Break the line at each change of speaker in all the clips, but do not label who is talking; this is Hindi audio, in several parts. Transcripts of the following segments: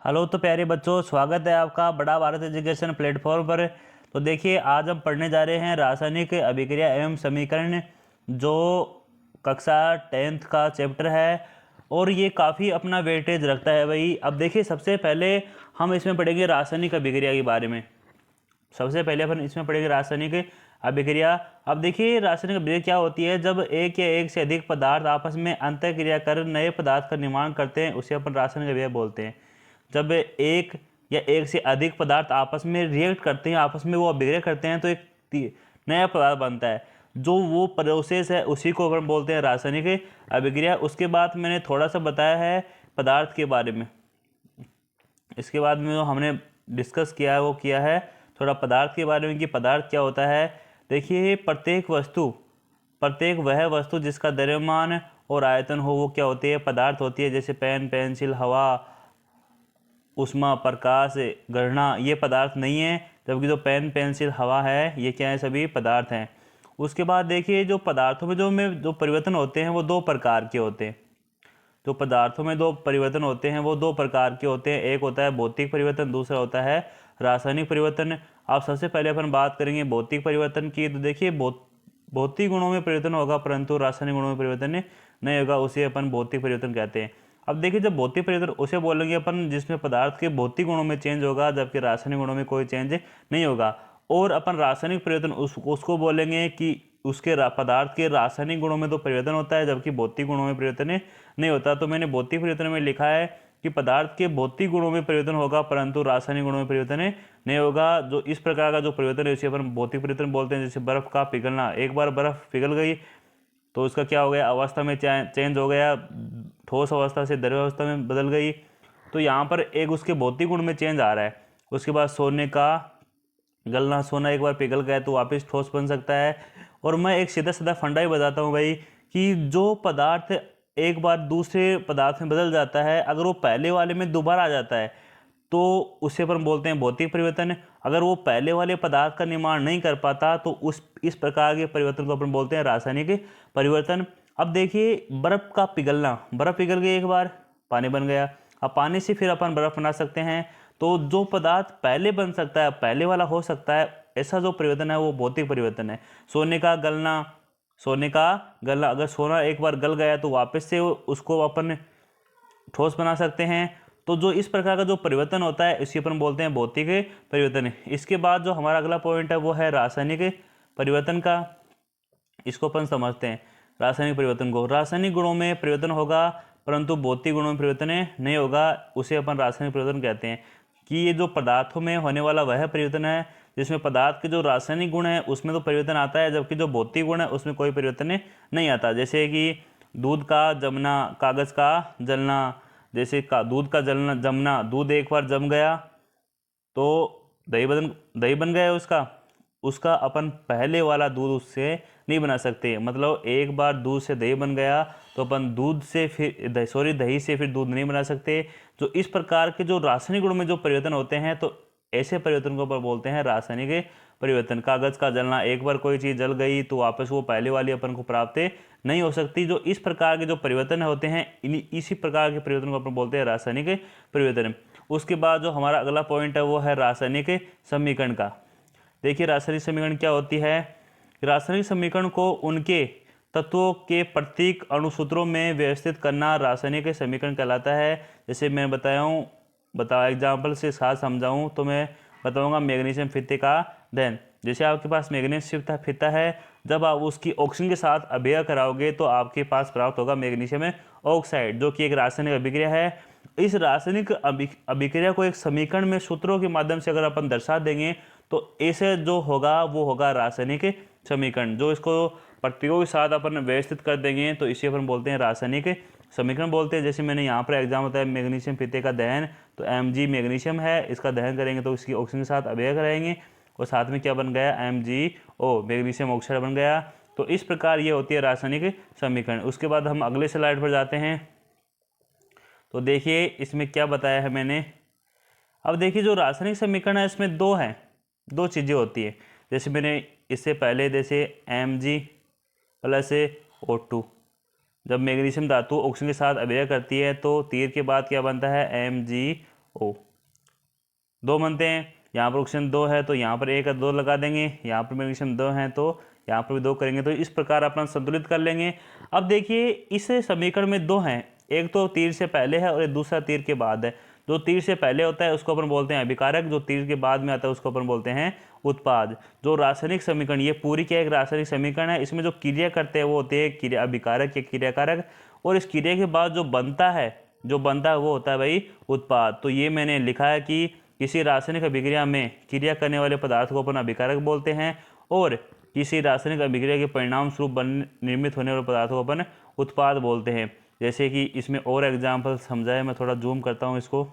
हेलो तो प्यारे बच्चों, स्वागत है आपका बड़ा भारत एजुकेशन प्लेटफॉर्म पर। तो देखिए, आज हम पढ़ने जा रहे हैं रासायनिक अभिक्रिया एवं समीकरण, जो कक्षा 10th का चैप्टर है और ये काफ़ी अपना वेटेज रखता है भाई। अब देखिए, सबसे पहले हम इसमें पढ़ेंगे रासायनिक अभिक्रिया के बारे में। सबसे पहले अपन इसमें पढ़ेंगे रासायनिक अभिक्रिया। अब देखिए, रासायनिक अभिक्रिया क्या होती है। जब एक या एक से अधिक पदार्थ आपस में अंतःक्रिया कर नए पदार्थ का निर्माण करते हैं, उसे अपन रासायनिक अभिक्रिया बोलते हैं। जब एक या एक से अधिक पदार्थ आपस में रिएक्ट करते हैं, आपस में वो अभिक्रिया करते हैं, तो एक नया पदार्थ बनता है। जो वो प्रोसेस है उसी को अपन बोलते हैं रासायनिक अभिक्रिया। उसके बाद मैंने थोड़ा सा बताया है पदार्थ के बारे में। इसके बाद में जो हमने डिस्कस किया है वो किया है थोड़ा पदार्थ के बारे में कि पदार्थ क्या होता है। देखिए, प्रत्येक वह वस्तु जिसका द्रव्यमान और आयतन हो वो क्या होती है, पदार्थ होती है। जैसे पेन, पेंसिल, हवा, उष्मा, प्रकाश, गणना, ये पदार्थ नहीं है। जबकि जो पेन, पेंसिल, हवा है, ये क्या है, सभी पदार्थ हैं। उसके बाद देखिए, जो पदार्थों में जो परिवर्तन होते हैं वो दो प्रकार के होते हैं। जो पदार्थों में दो परिवर्तन होते हैं वो दो प्रकार के होते हैं। एक होता है भौतिक परिवर्तन, दूसरा होता है रासायनिक परिवर्तन। आप सबसे पहले अपन बात करेंगे भौतिक परिवर्तन की। तो देखिए, भौतिक गुणों में परिवर्तन होगा परंतु रासायनिक गुणों में परिवर्तन नहीं होगा, उसे अपन भौतिक परिवर्तन कहते हैं। अब देखिए, जब भौतिक परिवर्तन उसे बोलेंगे अपन जिसमें पदार्थ के भौतिक गुणों में चेंज होगा, जबकि रासायनिक गुणों में कोई चेंज नहीं होगा। और अपन रासायनिक परिवर्तन उसको बोलेंगे कि उसके पदार्थ के रासायनिक गुणों में तो परिवर्तन होता है, जबकि भौतिक गुणों में परिवर्तन नहीं होता। तो मैंने भौतिक परिवर्तन में लिखा है कि पदार्थ के भौतिक गुणों में परिवर्तन होगा परंतु रासायनिक गुणों में परिवर्तन नहीं होगा। जो इस प्रकार का जो परिवर्तन है उसे अपन भौतिक परिवर्तन बोलते हैं। जैसे बर्फ का पिघलना, एक बार बर्फ पिघल गई तो उसका क्या हो गया, अवस्था में चेंज हो गया, ठोस अवस्था से द्रव्य अवस्था में बदल गई। तो यहाँ पर एक उसके भौतिक गुण में चेंज आ रहा है। उसके बाद सोने का गलना, सोना एक बार पिघल गया तो वापस ठोस बन सकता है। और मैं एक सीधा सीधा फंडा ही बताता हूँ भाई कि जो पदार्थ एक बार दूसरे पदार्थ में बदल जाता है, अगर वो पहले वाले में दोबारा आ जाता है तो उसे अपन बोलते हैं भौतिक परिवर्तन। अगर वो पहले वाले पदार्थ का निर्माण नहीं कर पाता तो इस प्रकार के परिवर्तन को अपन बोलते हैं रासायनिक परिवर्तन। अब देखिए, बर्फ का पिघलना, बर्फ पिघल गई एक बार, पानी बन गया। अब पानी से फिर अपन बर्फ बना सकते हैं। तो जो पदार्थ पहले बन सकता है, पहले वाला हो सकता है, ऐसा जो परिवर्तन है वो भौतिक परिवर्तन है। सोने का गलना, अगर सोना एक बार गल गया तो वापस से उसको अपन ठोस बना सकते हैं। तो जो इस प्रकार का जो परिवर्तन होता है इसी अपन बोलते हैं भौतिक परिवर्तन। इसके बाद जो हमारा अगला पॉइंट है वो है रासायनिक परिवर्तन का। इसको अपन समझते हैं रासायनिक परिवर्तन को। रासायनिक गुणों में परिवर्तन होगा परंतु भौतिक गुणों में परिवर्तन नहीं होगा, उसे अपन रासायनिक परिवर्तन कहते हैं। कि ये जो पदार्थों में होने वाला वह परिवर्तन है जिसमें पदार्थ के जो रासायनिक गुण है उसमें तो परिवर्तन आता है, जबकि जो भौतिक गुण है उसमें कोई परिवर्तन नहीं आता। जैसे कि दूध का जमना, कागज का जलना। जैसे दूध का जमना, दूध एक बार जम गया तो दही बन गया उसका। उसका अपन पहले वाला दूध उससे नहीं बना सकते। मतलब एक बार दूध से दही बन गया तो अपन दही से फिर दूध नहीं बना सकते। जो इस प्रकार के जो रासायनिक गुणों में जो परिवर्तन होते हैं तो ऐसे परिवर्तन को अपन बोलते हैं रासायनिक परिवर्तन। कागज का जलना, एक बार कोई चीज़ जल गई तो वापस वो पहले वाली अपन को प्राप्त नहीं हो सकती। जो इस प्रकार के जो परिवर्तन होते हैं इसी प्रकार के परिवर्तन को अपन बोलते हैं रासायनिक परिवर्तन। उसके बाद जो हमारा अगला पॉइंट है वो है रासायनिक समीकरण का। देखिए, रासायनिक समीकरण क्या होती है। रासायनिक समीकरण को उनके तत्वों के प्रतीक अणुसूत्रों में व्यवस्थित करना रासायनिक समीकरण कहलाता है। जैसे मैं एग्जाम्पल से साथ समझाऊं तो मैं बताऊंगा मैग्नीशियम फीते का दहन। जैसे आपके पास मैग्नीशियम फीता है, जब आप उसकी ऑक्सीजन के साथ अभिक्रिया कराओगे तो आपके पास प्राप्त होगा मैग्नीशियम ऑक्साइड, जो कि एक रासायनिक अभिक्रिया है। इस रासायनिक अभिक्रिया को एक समीकरण में सूत्रों के माध्यम से अगर अपन दर्शा देंगे तो ऐसे जो होगा वो होगा रासायनिक समीकरण। जो इसको प्रतीकों के साथ अपन व्यवस्थित कर देंगे तो इसे अपन बोलते हैं रासायनिक समीकरण बोलते हैं। जैसे मैंने यहाँ पर एग्जाम होता है मैग्नीशियम फीते का दहन, तो Mg मैग्नीशियम है, इसका दहन करेंगे तो इसकी ऑक्सीजन के साथ अभिक्रिया कराएंगे और साथ में क्या बन गया, MgO मैग्नीशियम ऑक्साइड बन गया। तो इस प्रकार ये होती है रासायनिक समीकरण। उसके बाद हम अगले स्लाइड पर जाते हैं। तो देखिए, इसमें क्या बताया है मैंने। अब देखिए, जो रासायनिक समीकरण है इसमें दो चीज़ें होती है। जैसे मैंने इससे पहले जैसे Mg प्लस O2, जब मैग्नीशियम धातु ऑक्सीजन के साथ अभिक्रिया करती है तो तीर के बाद क्या बनता है, MgO O, 2 बनते हैं। यहाँ पर ऑक्सीजन 2 है तो यहाँ पर 1 है 2 लगा देंगे, यहाँ पर मैग्नीशियम 2 है तो यहाँ पर भी 2 करेंगे, तो इस प्रकार अपना संतुलित कर लेंगे। अब देखिए इस समीकरण में 2 हैं, एक तो तीर से पहले है और एक दूसरा तीर के बाद है। जो तीर से पहले होता है उसको अपन बोलते हैं अभिकारक, जो तीर के बाद में आता है उसको अपन बोलते हैं उत्पाद। जो रासायनिक समीकरण, ये पूरी क्या एक रासायनिक समीकरण है, इसमें जो क्रिया करते हैं वो होते हैं क्रिया अभिकारक या क्रियाकारक, और इस क्रिया के बाद जो बनता है वो होता है भाई उत्पाद। तो ये मैंने लिखा है कि किसी रासायनिक अभिक्रिया में क्रिया करने वाले पदार्थ को अपन अभिकारक बोलते हैं, और किसी रासायनिक अभिक्रिया के परिणाम स्वरूप निर्मित होने वाले पदार्थ को अपन उत्पाद बोलते हैं। जैसे कि इसमें और एग्जाम्पल समझा है, मैं थोड़ा जूम करता हूँ इसको।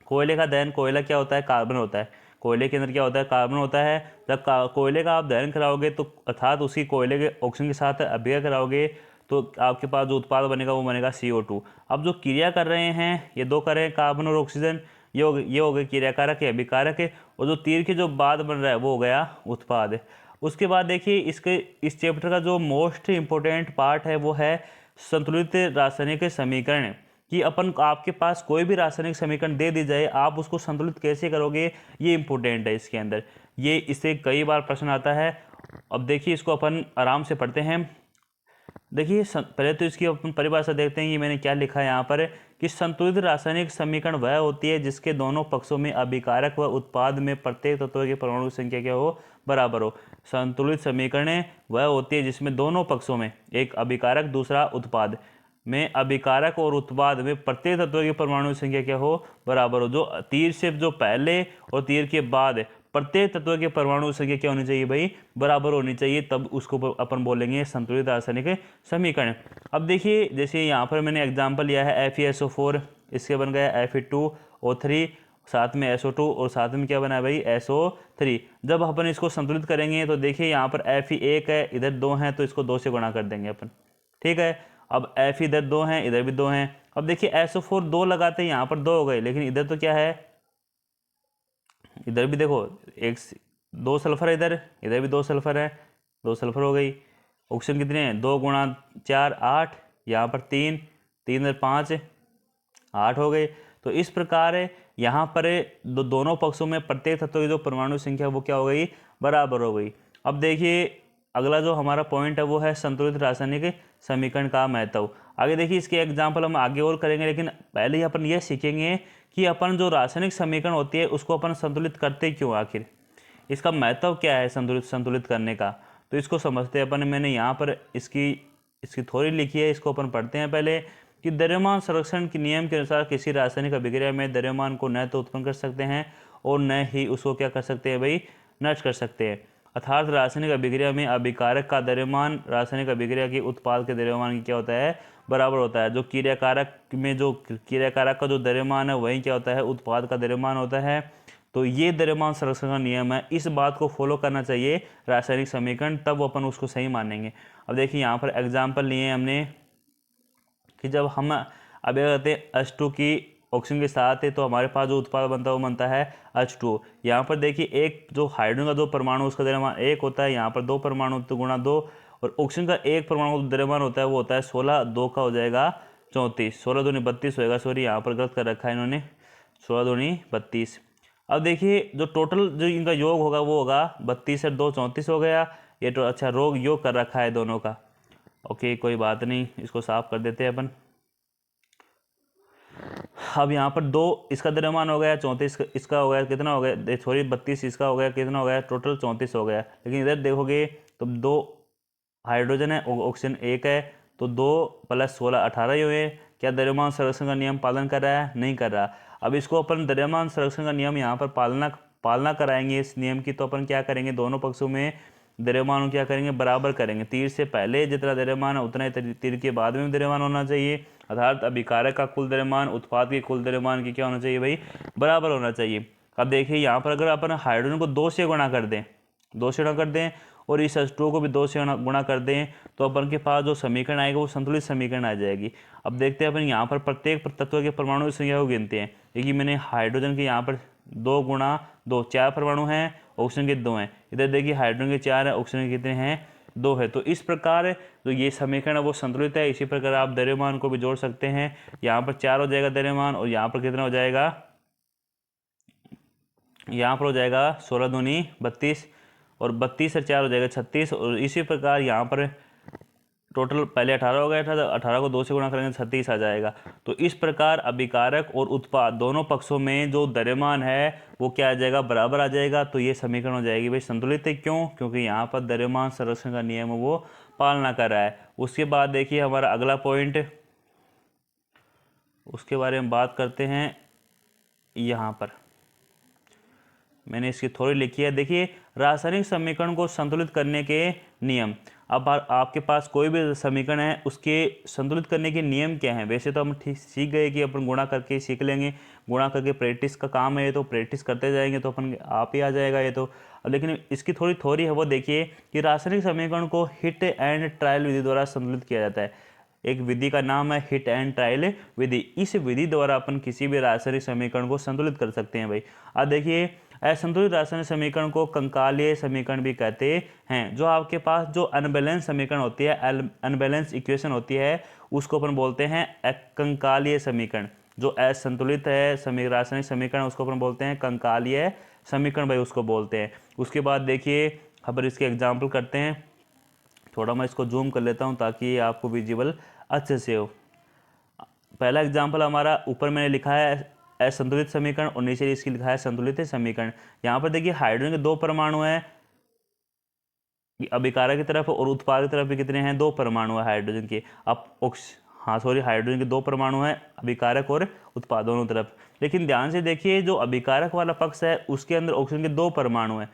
कोयले का दहन, कोयला क्या होता है, कार्बन होता है। कोयले के अंदर क्या होता है, कार्बन होता है। जब कोयले का आप दहन कराओगे तो अर्थात उसी कोयले के ऑक्सीजन के साथ अभिक्रिया कराओगे तो आपके पास जो उत्पाद बनेगा वो बनेगा CO2। अब जो क्रिया कर रहे हैं ये 2 कर रहे हैं, कार्बन और ऑक्सीजन, ये हो गए क्रियाकारक है अभिकारक है, और जो तीर के जो बाद बन रहा है वो हो गया उत्पाद। उसके बाद देखिए इस चैप्टर का जो मोस्ट इम्पोर्टेंट पार्ट है वो है संतुलित रासायनिक समीकरण। कि अपन आपके पास कोई भी रासायनिक समीकरण दे दी जाए, आप उसको संतुलित कैसे करोगे, ये इंपॉर्टेंट है इसके अंदर। ये इससे कई बार प्रश्न आता है। अब देखिए इसको अपन आराम से पढ़ते हैं। देखिए पहले तो इसकी अपन परिभाषा देखते हैं, ये मैंने क्या लिखा है यहाँ पर कि संतुलित रासायनिक समीकरण वह होती है जिसके दोनों पक्षों में अभिकारक व उत्पाद में प्रत्येक तत्व की परमाणु संख्या क्या हो, बराबर हो। संतुलित समीकरण वह होती है जिसमें दोनों पक्षों में, एक अभिकारक दूसरा उत्पाद, में अभिकारक और उत्पाद में प्रत्येक तत्व की परमाणु संख्या क्या हो, बराबर हो। जो तीर से जो पहले और तीर के बाद प्रत्येक तत्व के परमाणु संख्या क्या होनी चाहिए भाई, बराबर होनी चाहिए, तब उसको अपन बोलेंगे संतुलित रासायनिक समीकरण। अब देखिए जैसे यहाँ पर मैंने एग्जांपल लिया है FeSO4, इसके बन गया Fe2O3, साथ में SO2 और साथ में क्या बना है भाई SO3। जब अपन इसको संतुलित करेंगे तो देखिए यहाँ पर Fe 1 है, इधर 2 हैं तो इसको 2 से गुणा कर देंगे अपन, ठीक है। अब Fe इधर 2 हैं, इधर भी 2 हैं। अब देखिए SO4 2 लगाते हैं, यहाँ पर 2 हो गए, लेकिन इधर तो क्या है, इधर भी देखो 2 सल्फर है, इधर भी 2 सल्फर है, 2 सल्फर हो गई। ऑक्सीजन कितने हैं, 2 × 4 8, यहाँ पर 3 इधर 5 8 हो गए। तो इस प्रकार यहाँ पर दोनों पक्षों में प्रत्येक तत्व की जो परमाणु संख्या वो क्या हो गई, बराबर हो गई। अब देखिए अगला जो हमारा पॉइंट है वो है संतुलित रासायनिक समीकरण का महत्व। आगे देखिए इसके एग्जाम्पल हम आगे और करेंगे, लेकिन पहले ही अपन ये सीखेंगे कि अपन जो रासायनिक समीकरण होती है उसको अपन संतुलित करते क्यों, आखिर इसका महत्व क्या है संतुलित करने का, तो इसको समझते हैं अपन। मैंने यहाँ पर इसकी थ्योरी लिखी है, इसको अपन पढ़ते हैं पहले। कि द्रव्यमान संरक्षण के नियम के अनुसार किसी रासायनिक अभिक्रिया में द्रव्यमान को न तो उत्पन्न कर सकते हैं और न ही उसको क्या कर सकते हैं भाई, नष्ट कर सकते हैं। अर्थात रासायनिक अभिक्रिया में अभिकारक का द्रव्यमान रासायनिक अभिक्रिया के उत्पाद के द्रव्यमान की क्या होता है, बराबर होता है। जो क्रियाकारक में जो क्रियाकारक का जो द्रव्यमान है वही क्या होता है, उत्पाद का द्रव्यमान होता है। तो ये द्रव्यमान संरक्षण का नियम है, इस बात को फॉलो करना चाहिए रासायनिक समीकरण, तब अपन उसको सही मानेंगे। अब देखिए यहाँ पर एग्जाम्पल लिए हमने कि जब हम अब कहते हैं H2 की ऑक्सीजन के साथ है तो हमारे पास जो उत्पाद बनता है वो बनता है H2। यहाँ पर देखिए एक जो हाइड्रोजन का 2 परमाणु उसका द्रव्यमान 1 होता है, यहाँ पर 2 परमाणु तो गुणा 2, और ऑक्सीजन का 1 परमाणु द्रव्यमान होता है वो होता है 16, 2 का हो जाएगा 34, 16 दूनी 32 होएगा, सॉरी यहाँ पर गलत कर रखा है इन्होंने, 16 दूनी 32। अब देखिए जो टोटल जो इनका योग होगा वो होगा 32 से 2 34 हो गया, ये तो अच्छा योग कर रखा है दोनों का, ओके कोई बात नहीं, इसको साफ कर देते हैं अपन। अब यहाँ पर 2 इसका द्रव्यमान हो गया, 34 इसका हो गया, कितना हो गया सॉरी 32 इसका हो गया, कितना हो गया टोटल 34 हो गया। लेकिन इधर देखोगे तो 2 हाइड्रोजन है, ऑक्सीजन 1 है, तो 2 + 16 18 ही हुए। क्या द्रव्यमान संरक्षण का नियम पालन कर रहा है, नहीं कर रहा। अब इसको अपन द्रव्यमान संरक्षण का नियम यहाँ पर पालना कराएंगे इस नियम की, तो अपन क्या करेंगे, दोनों पक्षों में द्रव्यमान क्या करेंगे, बराबर करेंगे। तीर से पहले जितना द्रव्यमान है उतना ही तीर के बाद में द्रव्यमान होना चाहिए। अर्थात अभिकारक का कुल द्रव्यमान उत्पाद के कुल द्रव्यमान की क्या होना चाहिए भाई, बराबर होना चाहिए। अब देखिए यहाँ पर अगर अपन हाइड्रोजन को 2 से गुणा कर दें और इस H2 को भी 2 से गुणा कर दें तो अपन के पास जो समीकरण आएगा वो संतुलित समीकरण आ जाएगी। अब देखते हैं अपन यहाँ पर प्रत्येक तत्व के परमाणु की संख्या को गिनते हैं। देखिए मैंने हाइड्रोजन के यहाँ पर 2 × 2 4 परमाणु हैं, ऑक्सीजन के 2 हैं। इधर देखिए हाइड्रोजन के 4 है, ऑक्सीजन के कितने हैं, 2 है। तो इस प्रकार जो ये समीकरण है वो संतुलित है। इसी प्रकार आप द्रव्यमान को भी जोड़ सकते हैं। यहाँ पर 4 हो जाएगा द्रव्यमान, और यहाँ पर कितना हो जाएगा, यहाँ पर हो जाएगा 16 दूनी 32, और 32 से 4 हो जाएगा 36, और इसी प्रकार यहाँ पर टोटल पहले 18 हो गया था, 18 को 2 से गुणा करेंगे 36 आ जाएगा। तो इस प्रकार अभिकारक और उत्पाद दोनों पक्षों में जो द्रव्यमान है वो क्या आ जाएगा, बराबर आ जाएगा। तो ये समीकरण हो जाएगी भाई संतुलित है। क्यों? क्योंकि यहाँ पर द्रव्यमान संरक्षण का नियम है वो पालना कर रहा है। उसके बाद देखिए हमारा अगला पॉइंट, उसके बारे में बात करते हैं। यहाँ पर मैंने इसकी थोड़ी लिखी है, देखिए रासायनिक समीकरण को संतुलित करने के नियम। अब आपके पास कोई भी समीकरण है, उसके संतुलित करने के नियम क्या हैं? वैसे तो हम ठीक सीख गए कि अपन गुणा करके सीख लेंगे, गुणा करके प्रैक्टिस का काम है ये, तो प्रैक्टिस करते जाएंगे तो अपन आप ही आ जाएगा ये तो। लेकिन इसकी थोड़ी थोड़ी है वो देखिए कि रासायनिक समीकरण को हिट एंड ट्रायल विधि द्वारा संतुलित किया जाता है। एक विधि का नाम है हिट एंड ट्रायल विधि। इस विधि द्वारा अपन किसी भी रासायनिक समीकरण को संतुलित कर सकते हैं भाई। अब देखिए असंतुलित रासायनिक समीकरण को कंकालीय समीकरण भी कहते हैं। जो आपके पास जो अनबैलेंस समीकरण होती है, अनबैलेंस इक्वेशन होती है, उसको अपन बोलते हैं कंकालीय समीकरण। जो असंतुलित है रासायनिक समीकरण उसको अपन बोलते हैं कंकालीय समीकरण भाई, उसको बोलते हैं। उसके बाद देखिए अब इसके एग्जाम्पल करते हैं। थोड़ा मैं इसको जूम कर लेता हूँ ताकि आपको विजिबल अच्छे से हो। पहला एग्जाम्पल हमारा ऊपर मैंने लिखा है असंतुलित समीकरण, और नीचे इसकी लिखा है संतुलित समीकरण। यहाँ पर देखिए हाइड्रोजन के 2 परमाणु हैं अभिकारक की तरफ, और उत्पाद की तरफ भी कितने हैं, 2 परमाणु है हाइड्रोजन के। अब हाइड्रोजन के 2 परमाणु हैं अभिकारक और उत्पाद दोनों तरफ। लेकिन ध्यान से देखिए जो अभिकारक वाला पक्ष है उसके अंदर ऑक्सीजन के 2 परमाणु हैं,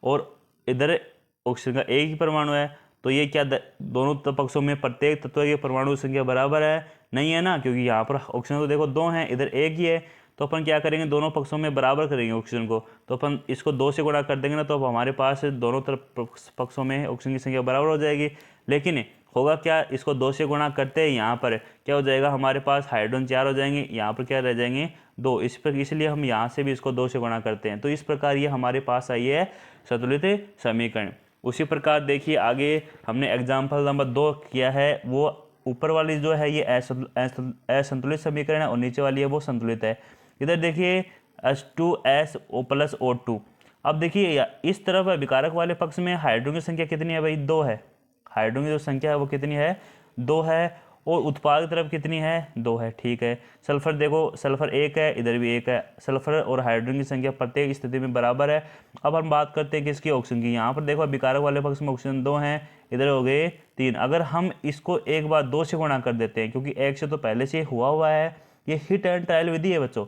और इधर ऑक्सीजन का 1 ही परमाणु है। तो ये क्या दोनों पक्षों में प्रत्येक तत्व की परमाणु संख्या बराबर है? नहीं है ना, क्योंकि यहाँ पर ऑक्सीजन तो देखो 2 हैं, इधर 1 ही है। तो अपन क्या करेंगे, दोनों पक्षों में बराबर करेंगे ऑक्सीजन को। तो अपन इसको 2 से गुणा कर देंगे ना, तो अब हमारे पास दोनों तरफ पक्षों में ऑक्सीजन की संख्या बराबर हो जाएगी। लेकिन होगा क्या, इसको 2 से गुणा करते हैं, यहाँ पर क्या हो जाएगा, हमारे पास हाइड्रोजन 4 हो जाएंगे, यहाँ पर क्या रह जाएंगे 2। इस पर इसलिए हम यहाँ से भी इसको 2 से गुणा करते हैं। तो इस प्रकार ये हमारे पास आई है संतुलित समीकरण। उसी प्रकार देखिए आगे हमने एग्जाम्पल नंबर 2 किया है, वो ऊपर वाली जो है ये असंतुलित समीकरण है, और नीचे वाली है वो संतुलित है। इधर देखिए H2SO प्लस O2। अब देखिए इस तरफ अभिकारक वाले पक्ष में हाइड्रोजन की संख्या कितनी है भाई, 2 है। हाइड्रोजन की जो संख्या है वो कितनी है, 2 है। और उत्पाद की तरफ कितनी है, 2 है, ठीक है। सल्फर देखो, सल्फर 1 है, इधर भी 1 है। सल्फर और हाइड्रोजन की संख्या प्रत्येक स्थिति में बराबर है। अब हम बात करते हैं किसकी, ऑक्सीजन की। यहाँ पर देखो अभिकारक वाले पक्ष में ऑक्सीजन 2 हैं, इधर हो गए 3। अगर हम इसको एक बार 2 से गुणा कर देते हैं, क्योंकि 1 से तो पहले से हुआ है, ये हिट एंड ट्रायल विधि है बच्चों,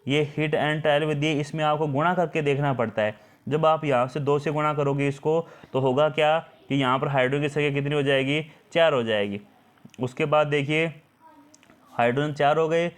ये हिट एंड ट्रायल विधि है। इसमें आपको गुणा करके देखना पड़ता है। जब आप यहाँ से 2 से गुणा करोगे इसको, तो होगा क्या कि यहाँ पर हाइड्रोजन की संख्या कितनी हो जाएगी, 4 हो जाएगी। उसके बाद देखिए हाइड्रोजन 4 हो गए।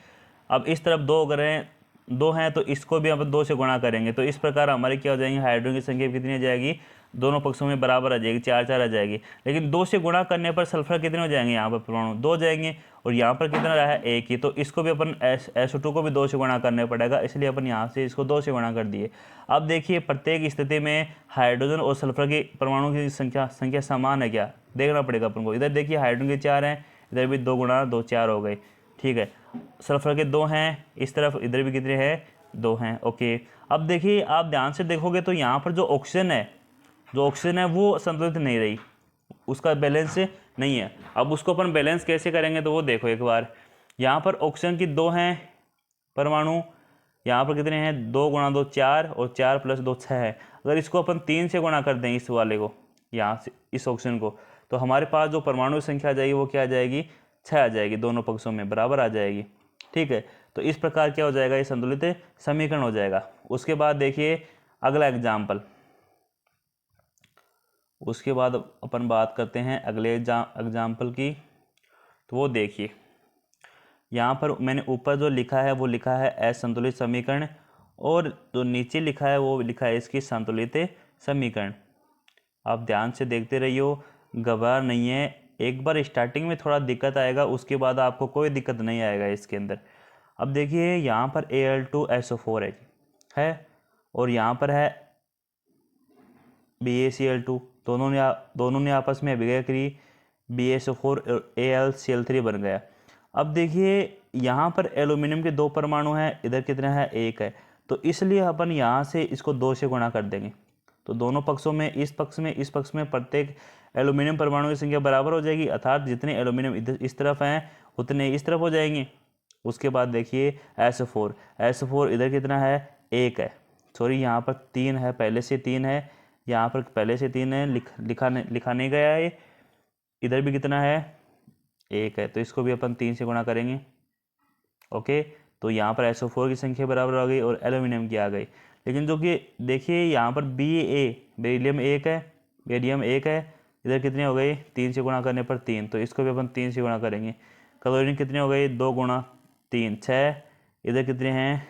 अब इस तरफ 2 अगर 2 हैं तो इसको भी हम 2 से गुणा करेंगे। तो इस प्रकार हमारी क्या हो जाएंगे, हाइड्रोजन की संख्या कितनी हो जाएगी, दोनों पक्षों में बराबर आ जाएगी, 4 आ जाएगी। लेकिन 2 से गुणा करने पर सल्फर कितने हो जाएंगे, यहाँ पर परमाणु 2 जाएंगे, और यहाँ पर कितना रहा है, 1 ही। तो इसको भी अपन SO2 को भी 2 से गुणा करना पड़ेगा, इसलिए अपन यहाँ से इसको 2 से गुणा कर दिए। अब देखिए प्रत्येक स्थिति में हाइड्रोजन और सल्फर की परमाणु की संख्या समान है क्या, देखना पड़ेगा अपन को। इधर देखिए हाइड्रोजन के 4 हैं, इधर भी 2 गुणा 2 4 हो गए, ठीक है। सल्फर के 2 हैं, इस तरफ इधर भी कितने हैं, 2 हैं, ओके। अब देखिए आप ध्यान से देखोगे तो यहाँ पर जो ऑक्सीजन है वो संतुलित नहीं रही, उसका बैलेंस नहीं है। अब उसको अपन बैलेंस कैसे करेंगे, तो वो देखो एक बार। यहाँ पर ऑक्सीजन की 2 हैं परमाणु, यहाँ पर कितने हैं, 2 गुणा 2 4, और 4 प्लस 2 6 है। अगर इसको अपन 3 से गुणा कर दें इस वाले को, यहाँ से इस ऑक्सीजन को, तो हमारे पास जो परमाणु की संख्या आ जाएगी वो क्या आ जाएगी, 6 आ जाएगी, दोनों पक्षों में बराबर आ जाएगी, ठीक है। तो इस प्रकार क्या हो जाएगा, ये संतुलित समीकरण हो जाएगा। उसके बाद देखिए अगला एग्जाम्पल, उसके बाद अपन बात करते हैं अगले एग्जाम्पल की। तो वो देखिए यहाँ पर मैंने ऊपर जो लिखा है वो लिखा है असंतुलित समीकरण, और जो नीचे लिखा है वो लिखा है इसकी संतुलित समीकरण। आप ध्यान से देखते रहिए, घबराना नहीं है। एक बार स्टार्टिंग में थोड़ा दिक्कत आएगा, उसके बाद आपको कोई दिक्कत नहीं आएगा इसके अंदर। अब देखिए यहाँ पर Al2SO4 है, और यहाँ पर है BaCl2, दोनों ने आपस में अभिक्रिया करी, BaSO4 और AlCl3 बन गया। अब देखिए यहाँ पर एल्यूमिनियम के 2 परमाणु हैं, इधर कितना है 1 है, तो इसलिए अपन यहाँ से इसको 2 से गुणा कर देंगे। तो दोनों पक्षों में, इस पक्ष में प्रत्येक एल्यूमिनियम परमाणु की संख्या बराबर हो जाएगी, अर्थात जितने एल्यूमिनियम इधर इस तरफ हैं उतने इस तरफ हो जाएंगे। उसके बाद देखिए SO4 इधर कितना है 1 है, सॉरी यहाँ पर 3 है, पहले से 3 है, यहाँ पर पहले से 3 है, लिखा नहीं गया है। इधर भी कितना है 1 है, तो इसको भी अपन 3 से गुणा करेंगे। ओके, तो यहाँ पर SO4 की संख्या बराबर आ गई और एल्यूमिनियम की आ गई। लेकिन जो कि देखिए यहाँ पर बेरिलियम 1 है, बेरियम 1 है, इधर कितने हो गए 3 से गुणा करने पर 3, तो इसको भी अपन 3 से गुणा करेंगे। क्लोरीन कितने हो गए 2 गुणा 3 6, इधर कितने हैं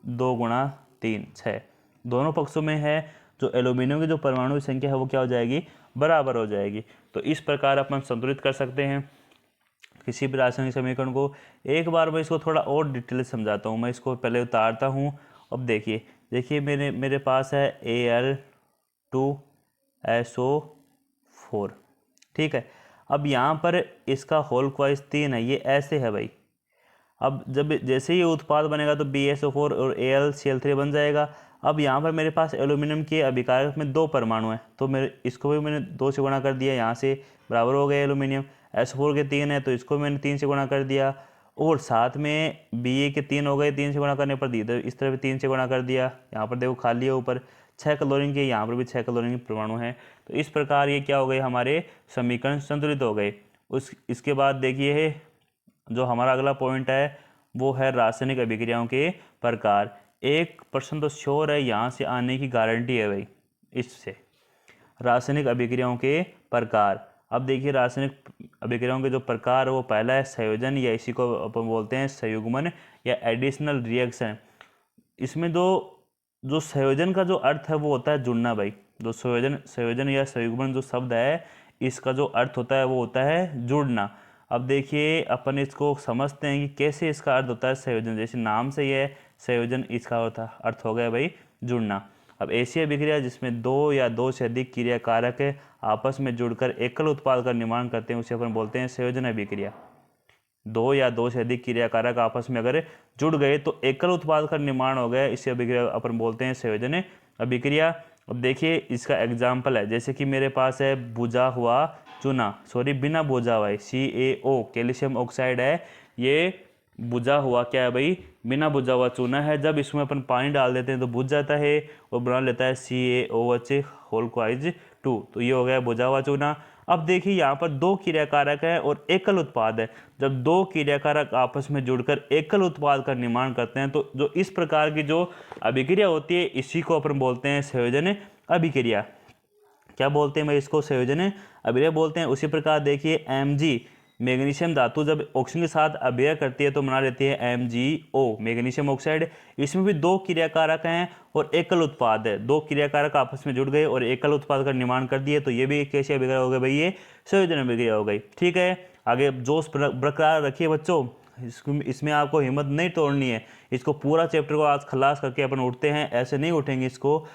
2 गुणा 3 6, दोनों पक्षों में है जो एल्यूमिनियम की जो परमाणु की संख्या है वो क्या हो जाएगी, बराबर हो जाएगी। तो इस प्रकार अपन संतुलित कर सकते हैं किसी भी रासायनिक समीकरण को। एक बार मैं इसको थोड़ा और डिटेल से समझाता हूँ, मैं इसको पहले उतारता हूँ। अब देखिए मेरे पास है Al2SO4, ठीक है। अब यहाँ पर इसका होल क्वाइस 3 है, ये ऐसे है भाई। अब जब जैसे ही उत्पाद बनेगा तो BaSO4 और AlCl3 बन जाएगा। अब यहाँ पर मेरे पास एल्यूमिनियम के अभिकारक में 2 परमाणु हैं, तो इसको भी मैंने 2 से गुणा कर दिया, यहाँ से बराबर हो गए एल्यूमिनियम। SO4 के 3 है तो इसको मैंने 3 से गुणा कर दिया, और साथ में Ba के 3 हो गए, 3 से गुणा करने पर दी, तो इस तरह भी 3 से गुणा कर दिया। यहाँ पर देखो खाली है ऊपर 6 क्लोरीन के, यहाँ पर भी 6 क्लोरीन के परमाणु हैं। तो इस प्रकार ये क्या हो गए, हमारे समीकरण संतुलित हो गए। इसके बाद देखिए जो हमारा अगला पॉइंट है वो है रासायनिक अभिक्रियाओं के प्रकार। 1% तो श्योर है यहाँ से आने की गारंटी है भाई इससे। रासायनिक अभिक्रियाओं के प्रकार, अब देखिए रासायनिक अभिक्रियाओं के जो प्रकार है वो पहला है संयोजन, या इसी को अपन बोलते हैं संयुग्मन या एडिशनल रिएक्शन। इसमें जो संयोजन का जो अर्थ है वो होता है जुड़ना भाई। जो संयोजन या संयुग्मन जो शब्द है इसका जो अर्थ होता है वो होता है जुड़ना। अब देखिए अपन इसको समझते हैं कि कैसे इसका अर्थ होता है संयोजन। जैसे नाम से ही है संयोजन, इसका अर्थ हो गया भाई जुड़ना। अब ऐसी अभिक्रिया जिसमें 2 या 2 से अधिक क्रिया कारक आपस में जुड़कर एकल उत्पाद का निर्माण करते हैं उसे अपन बोलते हैं संयोजन अभिक्रिया। 2 या 2 से अधिक क्रिया कारक आपस में अगर जुड़ गए तो एकल उत्पाद का निर्माण हो गया, इसे अभिक्रिया अपन बोलते हैं संयोजन अभिक्रिया। अब देखिए इसका एग्जाम्पल है, जैसे कि मेरे पास है बुझा हुआ चूना, सॉरी बिना बुझा हुआ है CaO, कैल्शियम ऑक्साइड है, ये बुझा हुआ क्या है भाई, बिना बुझा हुआ चूना है। जब इसमें अपन पानी डाल देते हैं तो बुझ जाता है और बना लेता है CaOH होल क्वाइज 2, तो ये हो गया बुझा हुआ चूना। अब देखिए यहाँ पर 2 क्रियाकारक है और एकल उत्पाद है। जब 2 क्रियाकारक आपस में जुड़कर एकल उत्पाद का निर्माण करते हैं तो जो इस प्रकार की जो अभिक्रिया होती है इसी को अपन बोलते हैं संयोजन अभिक्रिया। क्या बोलते हैं भाई इसको, संयोजन अभिक्रिया बोलते हैं। उसी प्रकार देखिए Mg मैग्नीशियम धातु जब ऑक्सीजन के साथ अभिक्रिया करती है तो बना लेती है MgO मैग्नीशियम ऑक्साइड। इसमें भी 2 क्रियाकारक हैं और एकल उत्पाद है। 2 क्रियाकारक आपस में जुड़ गए और एकल उत्पाद का निर्माण कर दिए, तो ये भी कैसी अभिक्रिया हो गई भाई, ये संयोजन अभिक्रिया हो गई। ठीक है, आगे जोश बरकरार रखिए बच्चों, इसमें आपको हिम्मत नहीं तोड़नी है। इसको पूरा चैप्टर को आज खलास करके अपन उठते हैं, ऐसे नहीं उठेंगे इसको।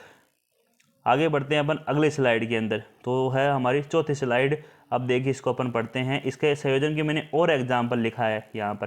आगे बढ़ते हैं अपन अगले स्लाइड के अंदर, तो है हमारी चौथी स्लाइड। अब देखिए इसको अपन पढ़ते हैं। इसके संयोजन के मैंने और एग्जाम्पल लिखा है यहाँ पर।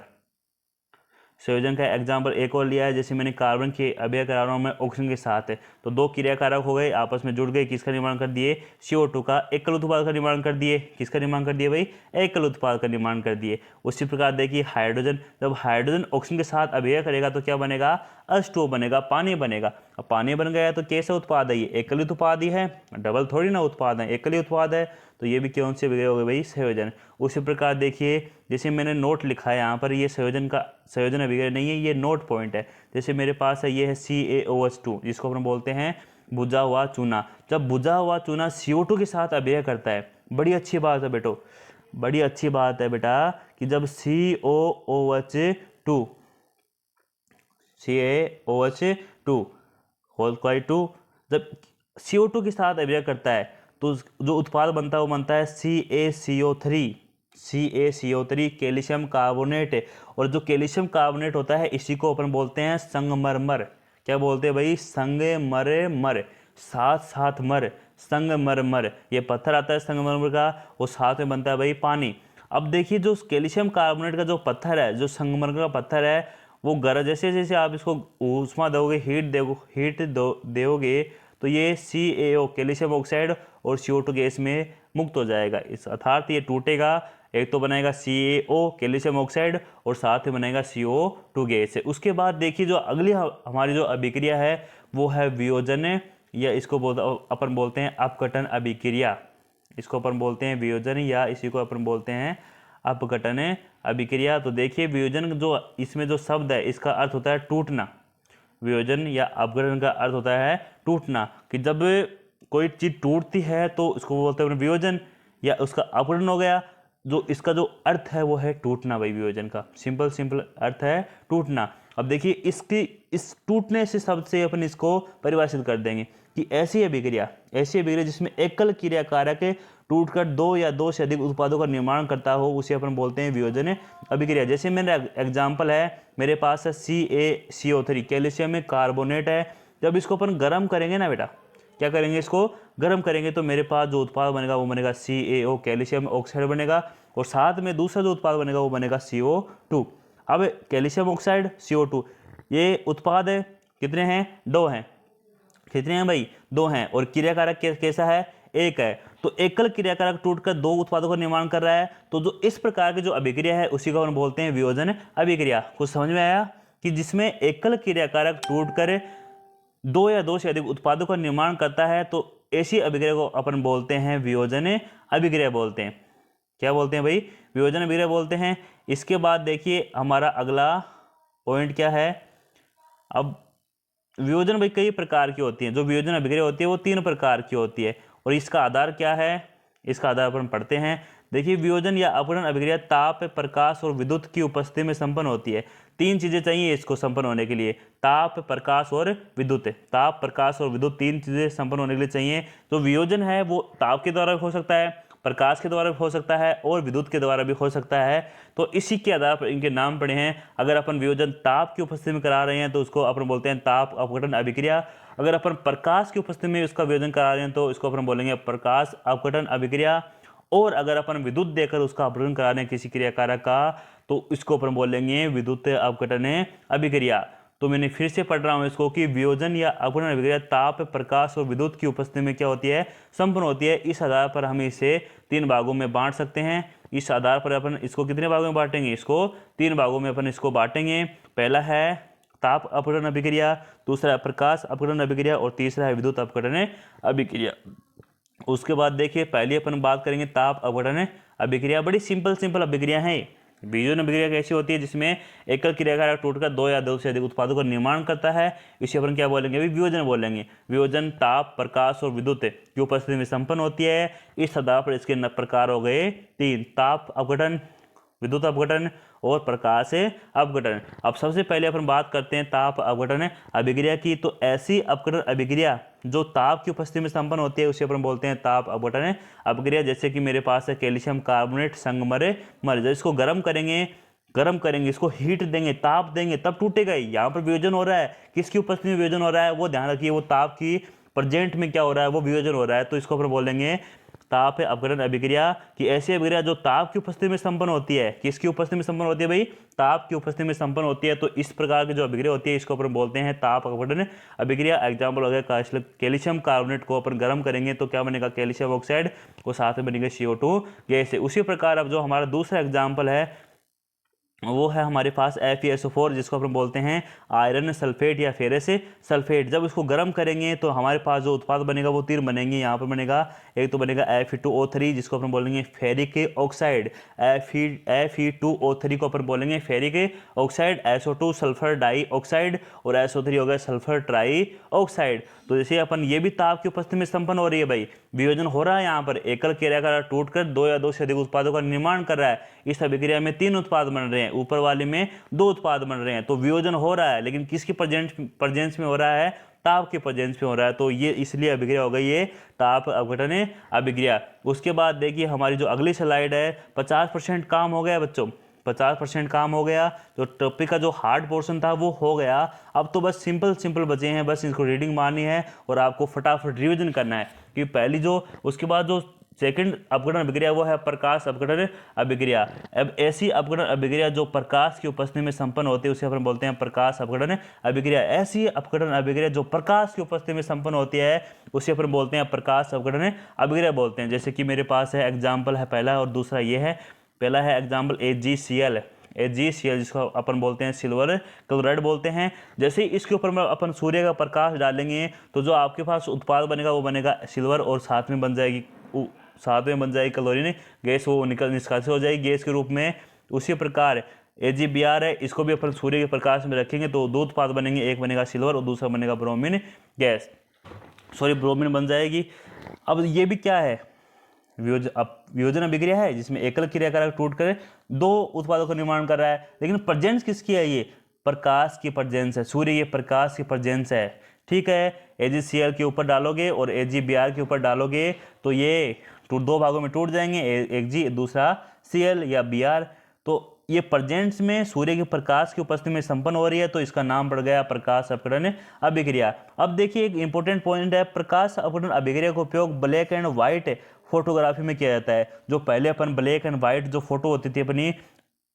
संयोजन का एग्जाम्पल एक और लिया है, जैसे मैंने कार्बन के अभिक्रिया करा रहा हूँ मैं ऑक्सीजन के साथ है, तो 2 क्रियाकारक हो गए आपस में जुड़ गए, किसका निर्माण कर दिए, CO2 का एकल उत्पाद का निर्माण कर दिए। किसका निर्माण कर दिए भाई, एकल उत्पाद का निर्माण कर दिए। उसी प्रकार देखिए हाइड्रोजन, जब हाइड्रोजन ऑक्सीजन के साथ अभिक्रिया करेगा तो क्या बनेगा, H2O बनेगा, पानी बनेगा। अब पानी बन गया तो कैसा उत्पाद है, ये एकल उत्पाद ही है, डबल थोड़ी ना उत्पाद है, एकल उत्पाद है, तो ये भी कौन से अभिक्रिया हो गए भाई, संयोजन। उसी प्रकार देखिए जैसे मैंने नोट लिखा है यहाँ पर, ये संयोजन अभिक्रिया नहीं है, ये नोट पॉइंट है। जैसे मेरे पास है ये है CaOH2 जिसको अपन बोलते हैं बुझा हुआ चूना। जब बुझा हुआ चूना CO2 के साथ अभिक्रिया करता है, बड़ी अच्छी बात है बेटो, बड़ी अच्छी बात है बेटा, कि जब CaOH2 होल क्वाइट 2 जब CO2 के साथ अभिक्रिया करता है तो जो उत्पाद बनता है वो बनता है CaCO3 कैल्शियम कार्बोनेट। और जो कैल्शियम कार्बोनेट होता है इसी को अपन बोलते हैं संगमरमर। क्या बोलते हैं भाई, संगमरमर। साथ साथ मर संगमरमर, ये पत्थर आता है संगमरमर का, वो साथ में बनता है भाई पानी। अब देखिए जो कैल्शियम कार्बोनेट का जो पत्थर है, जो संगमरमर का पत्थर है, वो जैसे जैसे आप इसको ऊष्मा दोगे, हीट दोगे तो ये CaO कैल्शियम ऑक्साइड और CO2 गैस में मुक्त हो जाएगा। इस अर्थात ये टूटेगा, एक तो बनेगा CaO कैल्शियम ऑक्साइड और साथ में बनेगा CO2 गैस है। उसके बाद देखिए जो अगली हमारी जो अभिक्रिया है वो है वियोजन, या इसको अपन बोलते हैं अपघटन अभिक्रिया। इसको अपन बोलते हैं वियोजन या इसी को अपन बोलते हैं अपघटन अभिक्रिया। तो देखिए वियोजन जो इसमें जो शब्द है इसका अर्थ होता है टूटना। वियोजन या अपघटन का अर्थ होता है टूटना, कि जब कोई चीज़ टूटती है तो उसको बोलते हैं वियोजन, या उसका अपघटन हो गया। जो इसका जो अर्थ है वो है टूटना भाई, वियोजन का सिंपल अर्थ है टूटना। अब देखिए इस टूटने से शब्द से अपन इसको परिभाषित कर देंगे कि ऐसी अभिक्रिया जिसमें एकल क्रिया कारक टूटकर दो या दो से अधिक उत्पादों का निर्माण करता हो, उसे अपन बोलते हैं वियोजन अभिक्रिया। जैसे मेरा एग्जाम्पल है, मेरे पास है CaCO3 कैल्शियम कार्बोनेट है। जब इसको अपन गर्म करेंगे ना बेटा, क्या करेंगे, इसको गर्म करेंगे तो मेरे पास जो उत्पाद बनेगा वो बनेगा CaO कैल्शियम ऑक्साइड बनेगा, और साथ में दूसरा जो उत्पाद बनेगा वो बनेगा CO2। अब कैल्शियम ऑक्साइड CO2 ये उत्पाद है, कितने हैं, 2 हैं। कितने हैं भाई, 2 हैं। और क्रियाकारक कैसा है, 1 है। तो एकल क्रियाकारक टूटकर 2 उत्पादों का निर्माण कर रहा है। तो जो इस प्रकार की जो अभिक्रिया है उसी को हम बोलते हैं वियोजन अभिक्रिया। कुछ समझ में आया कि जिसमें एकल क्रियाकारक टूटकर 2 या 2 से अधिक उत्पादों का निर्माण करता है, तो ऐसी अभिक्रिया को अपन बोलते हैं वियोजन अभिक्रिया बोलते हैं। क्या बोलते हैं भाई, वियोजन अभिक्रिया बोलते हैं। इसके बाद देखिए हमारा अगला पॉइंट क्या है। अब वियोजन भाई कई प्रकार की होती है, जो वियोजन अभिक्रिया होती है वो 3 प्रकार की होती है, और इसका आधार क्या है, इसका आधार पर हम पढ़ते हैं। देखिए वियोजन या अपघटन अभिक्रिया ताप, प्रकाश और विद्युत की उपस्थिति में संपन्न होती है। 3 चीजें चाहिए इसको संपन्न होने के लिए, ताप, प्रकाश और विद्युत। ताप, प्रकाश और विद्युत 3 चीजें संपन्न होने के लिए चाहिए। तो वियोजन है वो ताप के द्वारा हो सकता है, प्रकाश के द्वारा भी हो सकता है और विद्युत के द्वारा भी हो सकता है। तो इसी के आधार पर इनके नाम पड़े हैं। अगर अपन वियोजन ताप की उपस्थिति में करा रहे हैं तो उसको अपन बोलते हैं ताप अपघटन अभिक्रिया। अगर अपन प्रकाश की उपस्थिति में उसका वियोजन करा रहे हैं तो इसको अपन बोलेंगे प्रकाश अपघटन अभिक्रिया। और अगर अपन विद्युत देकर उसका अपघटन करा रहे हैं किसी क्रियाकारक का तो इसको अपन बोलेंगे विद्युत अपघटन अभिक्रिया। तो मैंने फिर से पढ़ रहा हूँ इसको कि वियोजन या अपघटन अभिक्रिया ताप, प्रकाश और विद्युत की उपस्थिति में क्या होती है, संपन्न होती है। इस आधार पर हम इसे 3 भागों में बांट सकते हैं। इस आधार पर अपन इसको कितने भागों में बांटेंगे, इसको 3 भागों में अपन इसको बांटेंगे। पहला है ताप अपघटन अभिक्रिया, दूसरा है प्रकाश अपघटन अभिक्रिया और तीसरा है विद्युत अपघटन अभिक्रिया। उसके बाद देखिए पहले अपन बात करेंगे ताप अपघटन अभिक्रिया। बड़ी सिंपल अभिक्रिया है। वियोजन अभिक्रिया कैसी होती है, जिसमें एकल क्रियाकारक टूटकर 2 या 2 से अधिक उत्पादों का निर्माण करता है, इसे अपन क्या बोलेंगे, अभी वियोजन बोलेंगे। वियोजन ताप, प्रकाश और विद्युत की उपस्थिति में संपन्न होती है। इस आधार पर इसके प्रकार हो गए 3, ताप अपघटन, विद्युत अपघटन और प्रकाश अपघटन। अब सबसे पहले अपन बात करते हैं ताप अपघटन अभिक्रिया की। तो ऐसी अपघटन अभिक्रिया जो ताप की उपस्थिति में संपन्न होती है उसे अपन बोलते हैं ताप अपघटन अभिक्रिया। जैसे कि मेरे पास है कैल्शियम कार्बोनेट संगमरमर, जब इसको गर्म करेंगे इसको हीट देंगे, ताप देंगे, तब टूटेगा ही। यहाँ पर वियोजन हो रहा है, किसकी उपस्थिति में वियोजन हो रहा है वो ध्यान रखिए, वो ताप की प्रेजेंट में क्या हो रहा है, वो वियोजन हो रहा है। तो इसको अपन बोलेंगे ताप अपघटन अभिक्रिया की ऐसी अभिक्रिया जो ताप की उपस्थिति में संपन्न होती है। किसकी उपस्थिति में संपन्न होती है भाई, ताप की उपस्थिति में संपन्न होती है। तो इस प्रकार की जो अभिक्रिया होती है इसको अपन बोलते हैं ताप अपघटन अभिक्रिया। एग्जाम्पल हो गया कैल्शियम कार्बोनेट को अपन गर्म करेंगे तो क्या बनेगा, कैल्शियम ऑक्साइड, और साथ में बनेगा CO2 गैस। उसी प्रकार अब जो हमारा दूसरा एग्जाम्पल है वो है हमारे पास FeSO4, जिसको अपन बोलते हैं आयरन सल्फेट या फेरस सल्फेट। जब इसको गर्म करेंगे तो हमारे पास जो उत्पाद बनेगा वो 3 बनेंगे। यहाँ पर बनेगा, एक तो बनेगा Fe2O3 जिसको अपन बोलेंगे फेरिक ऑक्साइड, Fe2O3 को अपन बोलेंगे ferric oxide, SO2 sulphur dioxide और SO3 हो गया सल्फर ट्राई ऑक्साइड। तो जैसे अपन ये भी ताप की उपस्थिति में संपन्न हो रही है भाई, वियोजन हो रहा है। यहाँ पर एकल क्रियाकारक टूटकर 2 या 2 से अधिक उत्पादों का निर्माण कर रहा है। इस अभिक्रिया में 3 उत्पाद बन रहे हैं, ऊपर वाले में 2 उत्पाद बन रहे हैं। तो वियोजन हो रहा है, लेकिन किसकी प्रेजेंस में हो रहा है, ताप के प्रेजेंस में हो रहा है। तो ये इसलिए अभिक्रिया हो गई ये ताप अपघटन अभिक्रिया। उसके बाद देखिए हमारी जो अगली स्लाइड है, 50% काम हो गया बच्चों। 50% काम हो गया, जो टॉपिक का जो हार्ड पोर्शन था वो हो गया। अब तो बस सिंपल बचे हैं, बस इसको रीडिंग मारनी है और आपको फटाफट रिवीजन करना है कि पहली जो, उसके बाद जो सेकंड अपघटन अभिक्रिया वो है प्रकाश अपघटन अभिक्रिया। अब ऐसी अपघटन अभिक्रिया जो प्रकाश की उपस्थिति में संपन्न होती है उसे अपन बोलते हैं प्रकाश अपघटन अभिक्रिया। ऐसी अपघटन अभिक्रिया जो प्रकाश की उपस्थिति में संपन्न होती है उसे अपन बोलते हैं प्रकाश अपघटन अभिक्रिया बोलते हैं। जैसे कि मेरे पास है एग्जाम्पल है पहला और दूसरा ये है। पहला है एग्जाम्पल AgCl, जिसको अपन बोलते हैं सिल्वर क्लोराइड बोलते हैं। जैसे ही इसके ऊपर में अपन सूर्य का प्रकाश डालेंगे तो जो आपके पास उत्पाद बनेगा वो बनेगा सिल्वर, और साथ में बन जाएगी क्लोरीन गैस, वो निष्कासित हो जाएगी गैस के रूप में। उसी प्रकार AgBr है, इसको भी अपन सूर्य के प्रकाश में रखेंगे तो दो उत्पाद बनेंगे, एक बनेगा सिल्वर और दूसरा बनेगा ब्रोमीन गैस, ब्रोमीन बन जाएगी। अब ये भी क्या है, वियोजन अभिक्रिया है जिसमें एकल क्रियाकारक टूट कर दो उत्पादों का निर्माण कर रहा है। लेकिन प्रेजेंस किसकी है, ये प्रकाश की प्रेजेंस है, सूर्य के प्रकाश की प्रेजेंस है। ठीक है, AgCl के ऊपर डालोगे और AgBr के ऊपर डालोगे तो ये दो भागों में टूट जाएंगे, एक G दूसरा Cl या Br। तो ये प्रेजेंस में सूर्य के प्रकाश की उपस्थिति में संपन्न हो रही है, तो इसका नाम पड़ गया प्रकाश अपघटन अभिक्रिया। अब देखिए एक इंपॉर्टेंट पॉइंट है, प्रकाश अपघटन अभिक्रिया का उपयोग ब्लैक एंड व्हाइट फोटोग्राफी में किया जाता है। जो पहले अपन ब्लैक एंड व्हाइट जो फोटो होती थी अपनी,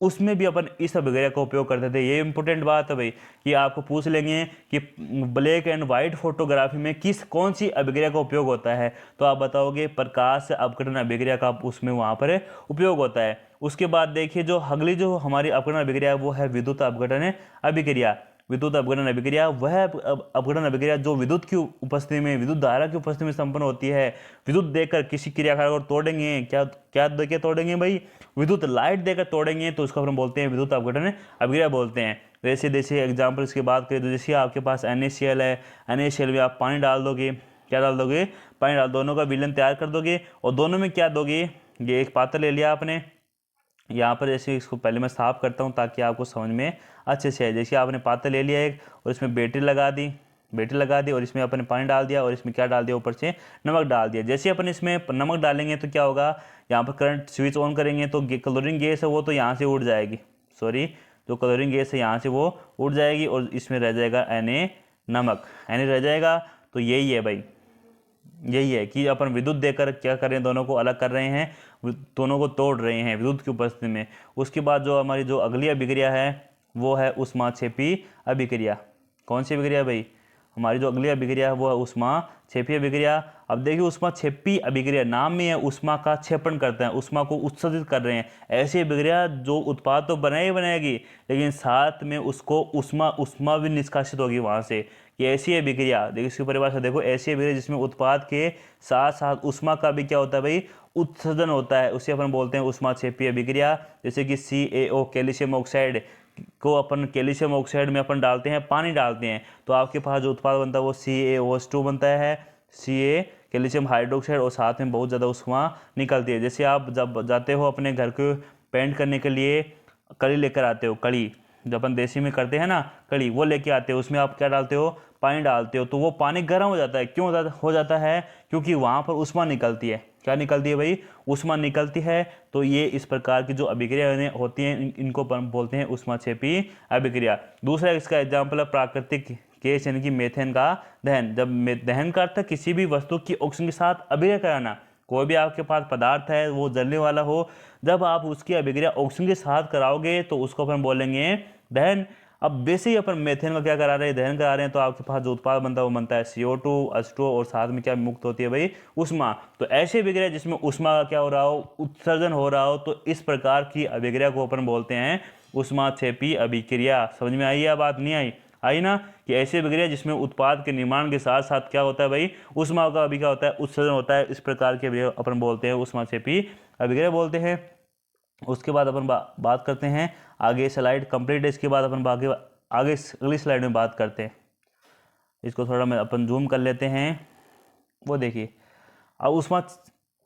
उसमें भी अपन इस अभिक्रिया का उपयोग करते थे। ये इंपॉर्टेंट बात है भाई कि आपको पूछ लेंगे कि ब्लैक एंड व्हाइट फोटोग्राफी में कौन सी अभिक्रिया का उपयोग होता है, तो आप बताओगे प्रकाश अपघटन अभिक्रिया का उसमें वहाँ पर उपयोग होता है। उसके बाद देखिए जो अगली जो हमारी अपघटन अभिक्रिया वो है विद्युत अपघटन अभिक्रिया। विद्युत अपघटन अभिक्रिया वह अपघटन अभिक्रिया जो विद्युत की उपस्थिति में, विद्युत धारा की उपस्थिति में संपन्न होती है। विद्युत देकर किसी क्रियाकारक को तोड़ेंगे, क्या देकर तोड़ेंगे भाई, विद्युत लाइट देकर तोड़ेंगे, तो उसको हम बोलते हैं विद्युत अपघटन अभिक्रिया बोलते हैं। जैसे एग्जाम्पल इसकी बात करें तो जैसे आपके पास NaCl है, NaCl में आप पानी डाल दोगे, क्या डाल दोगे, पानी डाल, दोनों का विलयन तैयार कर दोगे और दोनों में क्या दोगे, ये एक पात्र ले लिया आपने यहाँ पर। जैसे इसको पहले मैं साफ करता हूँ ताकि आपको समझ में अच्छे से आए। जैसे आपने पात्र ले लिया एक और इसमें बैटरी लगा दी और इसमें अपने पानी डाल दिया और इसमें क्या डाल दिया, ऊपर से नमक डाल दिया। जैसे अपन इसमें नमक डालेंगे तो क्या होगा, यहाँ पर करंट स्विच ऑन करेंगे तो क्लोरीन गैस है वो तो यहाँ से उड़ जाएगी, जो क्लोरीन गैस है यहाँ से वो उड़ जाएगी और इसमें रह जाएगा नमक रह जाएगा। तो यही है भाई, यही है कि अपन विद्युत देकर क्या कर रहे हैं, दोनों को अलग कर रहे हैं, दोनों को तोड़ रहे हैं विद्युत की उपस्थिति में। उसके बाद जो हमारी जो अगली अभिक्रिया है वो है ऊष्माक्षेपी अभिक्रिया। कौन सी अभिक्रिया भाई, हमारी जो अगली अभिक्रिया है वो है ऊष्माक्षेपी अभिक्रिया। अब देखिए ऊष्माक्षेपी अभिक्रिया नाम में है, ऊष्मा का क्षेपण करते हैं, ऊष्मा को उत्सर्जित कर रहे हैं। ऐसी अभिक्रिया जो उत्पाद तो बनाएगी लेकिन साथ में उसको ऊष्मा भी निष्कासित होगी वहाँ से। कि ऐसी अभिक्रिया, देखिए इसकी परिभाषा देखो, ऐसी अभिक्रिया जिसमें उत्पाद के साथ साथ ऊष्मा का भी क्या होता है भाई, उत्सर्जन होता है, उसे अपन बोलते हैं ऊष्माक्षेपी अभिक्रिया। जैसे कि CaO कैल्शियम ऑक्साइड को अपन कैल्शियम ऑक्साइड में अपन डालते हैं, पानी डालते हैं तो आपके पास जो उत्पाद बनता है वो CaOH2 बनता है, Ca कैल्शियम हाइड्रोक्साइड, और साथ में बहुत ज़्यादा ऊष्मा निकलती है। जैसे आप जब जाते हो अपने घर को पेंट करने के लिए कड़ी लेकर आते हो, कड़ी जो अपन देसी में करते हैं ना, कड़ी वो लेके आते हो, उसमें आप क्या डालते हो, पानी डालते हो, तो वो पानी गर्म हो जाता है। क्यों हो जाता है, क्योंकि वहाँ पर ऊष्मा निकलती है। क्या निकलती है भाई, ऊष्मा निकलती है। तो ये इस प्रकार की जो अभिक्रिया होती हैं इनको बोलते हैं ऊष्माक्षेपी अभिक्रिया। दूसरा इसका एग्जाम्पल है प्राकृतिक गैस यानी कि मेथेन का दहन। जब दहन का अर्थ किसी भी वस्तु की ऑक्सीजन के साथ अभिक्रिया कराना, कोई भी आपके पास पदार्थ है वो जलने वाला हो, जब आप उसकी अभिक्रिया ऑक्सीजन के साथ कराओगे तो उसको अपन बोलेंगे दहन। अब वैसे ही अपन मेथेन का क्या करा रहे हैं, दहन करा रहे हैं, तो आपके पास जो उत्पाद बनता है वो बनता है CO2 H2 और साथ में क्या मुक्त होती है भाई, ऊष्मा। तो ऐसी अभिक्रिया जिसमें ऊष्मा का क्या हो रहा हो, उत्सर्जन हो रहा हो, तो इस प्रकार की अभिक्रिया को अपन बोलते हैं ऊष्माक्षेपी अभिक्रिया। समझ में आई या बात, नहीं आई ना, कि ऐसी अभिक्रिया जिसमें उत्पाद के निर्माण के साथ साथ क्या होता है भाई, ऊष्मा का भी क्या होता है, उत्सर्जन होता है। इस प्रकार की अभिक्रिया अपन बोलते हैं ऊष्माक्षेपी अभिक्रिया बोलते हैं। उसके बाद अपन बात करते हैं आगे, स्लाइड कंप्लीट है, इसके बाद अपन आगे अगली स्लाइड में बात करते हैं। इसको थोड़ा मैं अपन जूम कर लेते हैं। वो देखिए, अब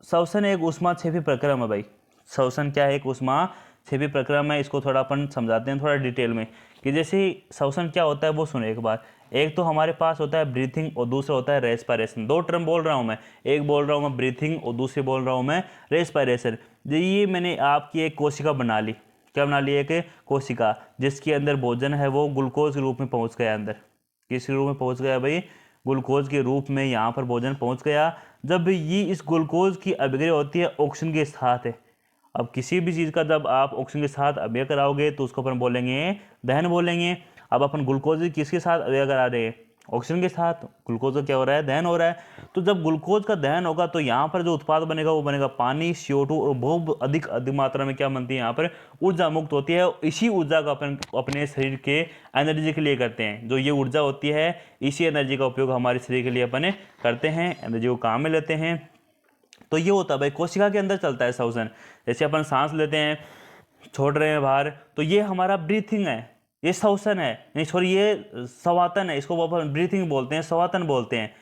श्वसन एक ऊष्माक्षेपी प्रक्रम है भाई। श्वसन क्या है, एक ऊष्माक्षेपी प्रक्रम है। इसको थोड़ा अपन समझाते हैं थोड़ा डिटेल में कि जैसे श्वसन क्या होता है वो सुनो एक बार। एक तो हमारे पास होता है ब्रीथिंग और दूसरा होता है रेस्पिरेशन। दो टर्म बोल रहा हूँ मैं, एक बोल रहा हूँ मैं ब्रीथिंग और दूसरी बोल रहा हूँ मैं रेस्पिरेशन। ये मैंने आपकी एक कोशिका बना ली, क्या बना लिया, एक कोशिका, जिसके अंदर भोजन है वो ग्लूकोज के रूप में पहुंच गया अंदर। किस रूप में पहुंच गया भाई, ग्लूकोज के रूप में यहाँ पर भोजन पहुंच गया। जब ये इस ग्लूकोज की अभिक्रिया होती है ऑक्सीजन के साथ है। अब किसी भी चीज़ का जब आप ऑक्सीजन के साथ अभिक्रिया कराओगे तो उसको अपन बोलेंगे दहन बोलेंगे। अब अपन ग्लूकोज किसके साथ अभिक्रिया करा रहे हैं, ऑक्सीजन के साथ, ग्लूकोज का क्या हो रहा है, दहन हो रहा है। तो जब ग्लूकोज का दहन होगा तो यहाँ पर जो उत्पाद बनेगा वो बनेगा पानी, CO2, और बहुत अधिक मात्रा में क्या बनती है, यहाँ पर ऊर्जा मुक्त होती है। इसी ऊर्जा का अपन अपने शरीर के एनर्जी के लिए करते हैं। जो ये ऊर्जा होती है इसी एनर्जी का उपयोग हमारे शरीर के लिए अपन करते हैं, एनर्जी को काम में लेते हैं। तो ये होता है भाई, कोशिका के अंदर चलता है श्वसन। जैसे अपन सांस लेते हैं, छोड़ रहे हैं बाहर, तो ये हमारा ब्रीथिंग है, ये श्वसन है, नहीं सॉरी ये स्वातन है, इसको अपन ब्रीथिंग बोलते हैं, स्वातन बोलते हैं।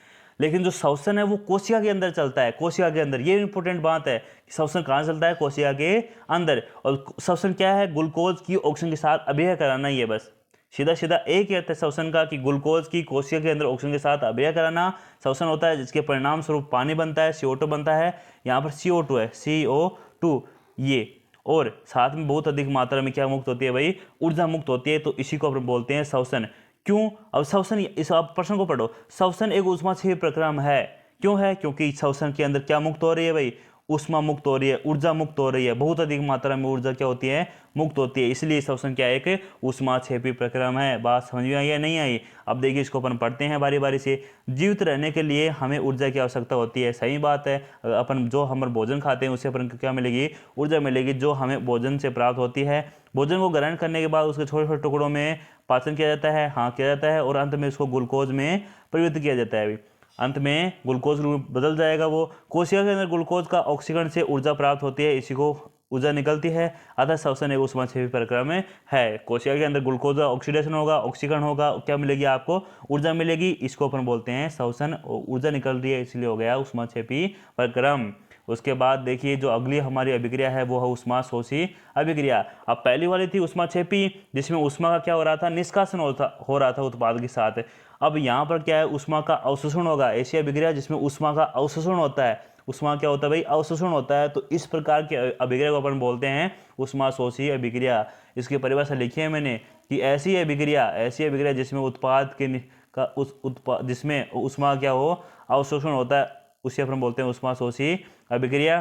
लेकिन जो श्वसन है वो कोशिका के अंदर चलता है, कोशिका के अंदर। ये इंपॉर्टेंट बात है कि श्वसन कहाँ चलता है, कोशिका के अंदर। और श्वसन क्या है, ग्लूकोज की ऑक्सीजन के साथ अभिक्रिया कराना ही है बस। सीधा सीधा एक ही अर्थ है श्वसन का कि ग्लूकोज की कोशिका के अंदर ऑक्सीजन के साथ अभिक्रिया कराना श्वसन होता है, जिसके परिणाम स्वरूप पानी बनता है, CO2 बनता है। यहाँ पर CO2 है, CO2 ये, और साथ में बहुत अधिक मात्रा में क्या मुक्त होती है भाई, ऊर्जा मुक्त होती है। तो इसी को अपन बोलते हैं श्वसन। क्यों, अब श्वसन, इस आप प्रश्न को पढ़ो, श्वसन एक ऊष्माक्षेपी प्रक्रिया है। क्यों है, क्योंकि श्वसन के अंदर क्या मुक्त हो रही है भाई, ऊष्मा मुक्त हो रही है, ऊर्जा मुक्त हो रही है, बहुत अधिक मात्रा में ऊर्जा क्या होती है, मुक्त होती है। इसलिए श्वसन क्या है, एक ऊष्माक्षेपी प्रक्रिया है। बात समझ में आई या नहीं आई। अब देखिए इसको अपन पढ़ते हैं बारी बारी से। जीवित रहने के लिए हमें ऊर्जा की आवश्यकता होती है, सही बात है। अपन जो हम भोजन खाते हैं उससे अपन क्या मिलेगी, ऊर्जा मिलेगी, जो हमें भोजन से प्राप्त होती है। भोजन को ग्रहण करने के बाद उसके छोटे छोटे टुकड़ों में पाचन किया जाता है, हाँ किया जाता है, और अंत में उसको ग्लूकोज में परिवर्तित किया जाता है। अंत में ग्लूकोज रूप बदल जाएगा वो। कोशिका के अंदर ग्लूकोज का ऑक्सीकरण से ऊर्जा प्राप्त होती है, इसी को ऊर्जा निकलती है। अतः श्वसन एक ऊष्माक्षेपी प्रक्रिया में है। कोशिका के अंदर ग्लूकोज का ऑक्सीडेशन होगा, ऑक्सीकरण होगा, क्या मिलेगी आपको, ऊर्जा मिलेगी। इसको अपन बोलते हैं श्वसन। ऊर्जा निकल रही है इसलिए हो गया ऊष्माक्षेपी प्रक्रम। उसके बाद देखिए जो अगली हमारी अभिक्रिया है वो है ऊष्माशोषी अभिक्रिया। अब पहली वाली थी ऊष्माक्षेपी, जिसमें ऊष्मा का क्या हो रहा था, निष्कासन हो रहा था उत्पाद के साथ। अब यहाँ पर क्या है, ऊष्मा का अवशोषण होगा। ऐसी अभिक्रिया जिसमें ऊष्मा का अवशोषण होता है। ऊष्मा क्या होता है भाई, अवशोषण होता है। तो इस प्रकार की अभिक्रिया को अपन बोलते हैं ऊष्माशोषी अभिक्रिया। इसकी परिभाषा लिखी है मैंने कि ऐसी अभिक्रिया जिसमें उत्पाद के जिसमें ऊष्मा क्या हो, अवशोषण होता है, उसे अपन बोलते हैं ऊष्माशोषी अभिक्रिया।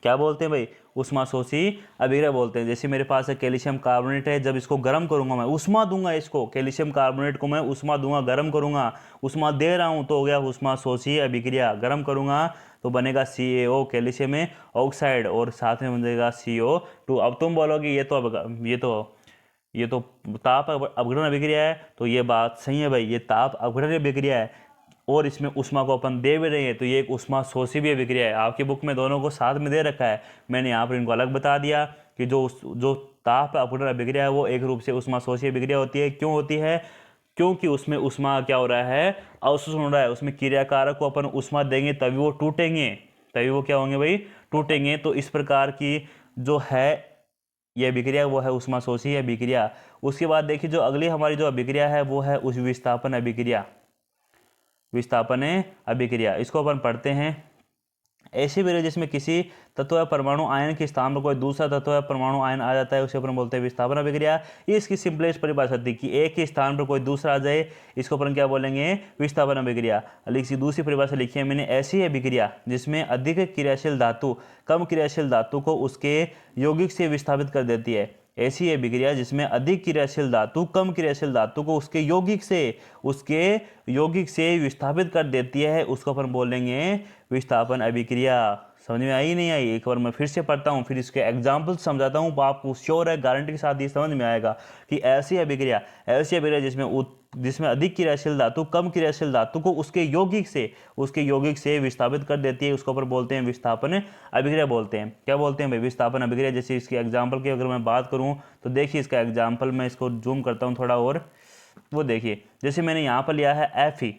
क्या बोलते हैं भाई, ऊष्माशोषी अभिक्रिया बोलते हैं। जैसे मेरे पास है कैल्शियम कार्बोनेट है, जब इसको गर्म करूंगा मैं, ऊष्मा दूंगा इसको, कैल्शियम कार्बोनेट को मैं ऊष्मा दूंगा, गर्म करूंगा, ऊष्मा दे रहा हूं, तो हो गया ऊष्माशोषी अभिक्रिया। गर्म करूंगा तो बनेगा CaO, कैल्शियम ऑक्साइड, और साथ में बनेगा CO2। अब तुम बोलोगे ये तो ताप अपघटन अभिक्रिया है, तो ये बात सही है भाई, ये ताप अपघटन अभिक्रिया है, और इसमें ऊष्मा को अपन दे भी रहे हैं, तो ये एक ऊष्माशोषी भी अभिक्रिया है। आपकी बुक में दोनों को साथ में दे रखा है, मैंने यहाँ पर इनको अलग बता दिया कि जो ताप अपघटन अभिक्रिया है वो एक रूप से ऊष्माशोषी अभिक्रिया होती है। क्यों होती है, क्योंकि उसमें ऊष्मा क्या हो रहा है, अवशोषण हो रहा है। उसमें क्रियाकारक को अपन ऊष्मा देंगे तभी वो टूटेंगे, तभी वो क्या होंगे भाई, टूटेंगे। तो इस प्रकार की जो है ये अभिक्रिया वो है ऊष्माशोषी अभिक्रिया। उसके बाद देखिए जो अगली हमारी जो अभिक्रिया है वो है उस विस्थापन अभिक्रिया। विस्थापन अभिक्रिया, इसको अपन पढ़ते हैं। ऐसी अभिक्रिया जिसमें किसी तत्व या परमाणु आयन के स्थान पर कोई दूसरा तत्व या परमाणु आयन आ जाता है, उसे अपन बोलते हैं विस्थापन अभिक्रिया। ये इसकी सिंपलेस्ट परिभाषा थी कि एक ही स्थान पर कोई दूसरा आ जाए, इसको अपन क्या बोलेंगे, विस्थापन अभिक्रिया। इसकी दूसरी परिभाषा लिखी है मैंने, ऐसी अभिक्रिया जिसमें अधिक क्रियाशील धातु कम क्रियाशील धातु को उसके यौगिक से विस्थापित कर देती है। ऐसी अभिक्रिया जिसमें अधिक क्रियाशील धातु कम क्रियाशील धातु को उसके यौगिक से विस्थापित कर देती है, उसको अपन बोलेंगे विस्थापन अभिक्रिया। समझ में आई नहीं आई, एक बार मैं फिर से पढ़ता हूँ, फिर इसके एग्जाम्पल समझाता हूँ, आपको श्योर है, गारंटी के साथ ये समझ में आएगा कि ऐसी अभिक्रिया जिसमें अधिक क्रियाशील धातु कम क्रियाशील धातु को उसके यौगिक से विस्थापित कर देती है, उसको पर बोलते हैं विस्थापन अभिक्रिया बोलते हैं। क्या बोलते हैं भाई, विस्थापन अभिक्रिया। जैसे इसके एग्जाम्पल की अगर मैं बात करूँ तो देखिए इसका एग्जाम्पल मैं इसको जूम करता हूँ थोड़ा, और वो देखिए जैसे मैंने यहाँ पर लिया है Fe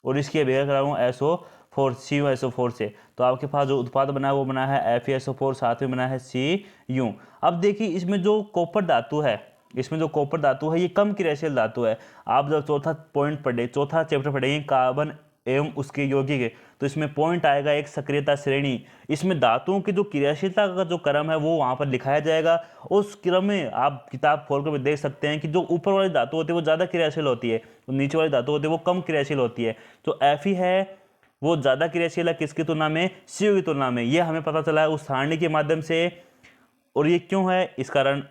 और इसकी अभिक्रिया करा रहा हूँ SO4 CuSO4 से, तो आपके पास जो उत्पाद बना है वो बना है FeSO4, साथ में बना है Cu। अब देखिए इसमें जो कॉपर धातु है ये कम क्रियाशील धातु है। आप जब चौथा चैप्टर पढ़ेंगे कार्बन एवं उसके यौगिक, तो इसमें पॉइंट आएगा एक सक्रियता श्रेणी। इसमें धातुओं की जो क्रियाशीलता का जो क्रम है वो वहाँ पर लिखाया जाएगा। उस क्रम में आप किताब खोलकर भी देख सकते हैं कि जो ऊपर वाली धातु होती है वो ज़्यादा क्रियाशील होती है, तो नीचे वाली धातु होती है वो कम क्रियाशील होती है। तो Fe है वो ज़्यादा क्रियाशील है किसकी तुलना में, Cu की तुलना में। ये हमें पता चला है उस सारणी के माध्यम से। और ये क्यों है, इस कारण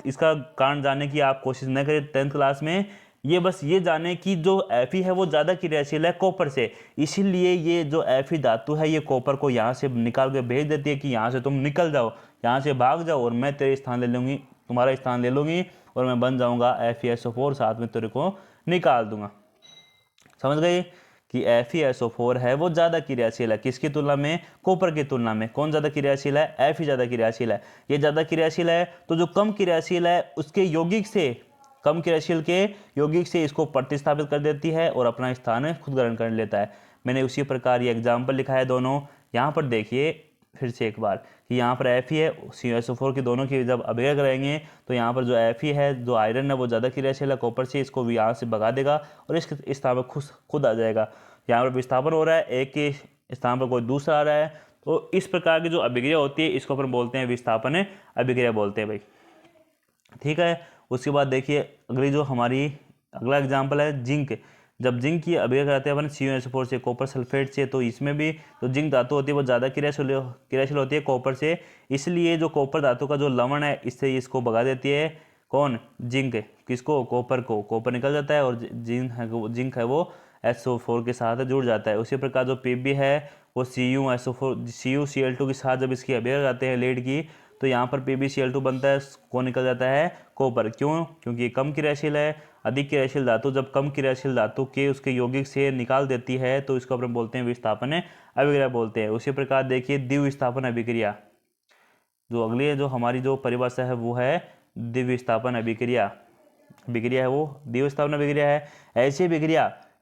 इसका कारण जानने की आप कोशिश न करें 10th क्लास में। ये बस ये जाने कि जो Fe है वो ज़्यादा क्रियाशील है कॉपर से, इसीलिए ये जो Fe धातु है ये कॉपर को यहाँ से निकाल के भेज देती है कि यहाँ से तुम निकल जाओ, यहाँ से भाग जाओ, और मैं तेरे स्थान ले लूँगी, तुम्हारा स्थान ले लूँगी, और मैं बन जाऊँगा FeSO4, साथ में तेरे को निकाल दूंगा। समझ गए कि FeSO4 है वो ज़्यादा क्रियाशील है किसकी तुलना में, कॉपर की तुलना में। कौन ज़्यादा क्रियाशील है, Fe ज़्यादा क्रियाशील है। ये ज़्यादा क्रियाशील है तो जो कम क्रियाशील है उसके यौगिक से, कम क्रियाशील के यौगिक से इसको प्रतिस्थापित कर देती है और अपना स्थान खुद ग्रहण कर लेता है। मैंने उसी प्रकार ये एग्जाम्पल लिखा है दोनों। यहाँ पर देखिए फिर से एक बार कि यहाँ पर Fe है, CuSO4 की दोनों की जब अभिक्रिया कराएंगे तो यहाँ पर जो Fe है, जो आयरन है वो ज़्यादा क्रियाशील है कॉपर से, इसको यहाँ से भगा देगा और इसके स्थान पर खुद आ जाएगा। यहाँ पर विस्थापन हो रहा है, एक के स्थान पर कोई दूसरा आ रहा है। तो इस प्रकार की जो अभिक्रिया होती है इसको अपन बोलते हैं विस्थापन अभिक्रिया बोलते हैं भाई। ठीक है, उसके बाद देखिए अगली जो हमारी अगला एग्जाम्पल है जिंक। जब जिंक की अभिक्रिया कराते हैं अपन CuSO4 से कॉपर सल्फेट से, तो इसमें भी जो जिंक धातु होती है वो ज़्यादा क्रियाशील होती है कॉपर से, इसलिए जो कॉपर धातु का जो लवण है इससे इसको भगा देती है। कौन, जिंक, किसको, कॉपर को। कॉपर निकल जाता है और जिंक है वो SO4 के साथ जुड़ जाता है। उसी प्रकार जो Pb है वो CuCl2 के साथ जब इसकी अभिक्रिया कराते हैं लेड की, तो यहाँ पर PbCl2 बनता है, कौन निकल जाता है, कॉपर। क्यों, क्योंकि कम क्रियाशील है। अधिक क्रियाशील धातु जब कम क्रियाशील धातु के उसके यौगिक से निकाल देती है तो इसको अपन बोलते हैं विस्थापन अभिक्रिया बोलते हैं। उसी प्रकार देखिए द्विविस्थापन अभिक्रिया, जो अगली है जो हमारी जो परिभाषा है वो है द्विविस्थापन अभिक्रिया। अभिक्रिया है वो द्विविस्थापन अभिक्रिया है।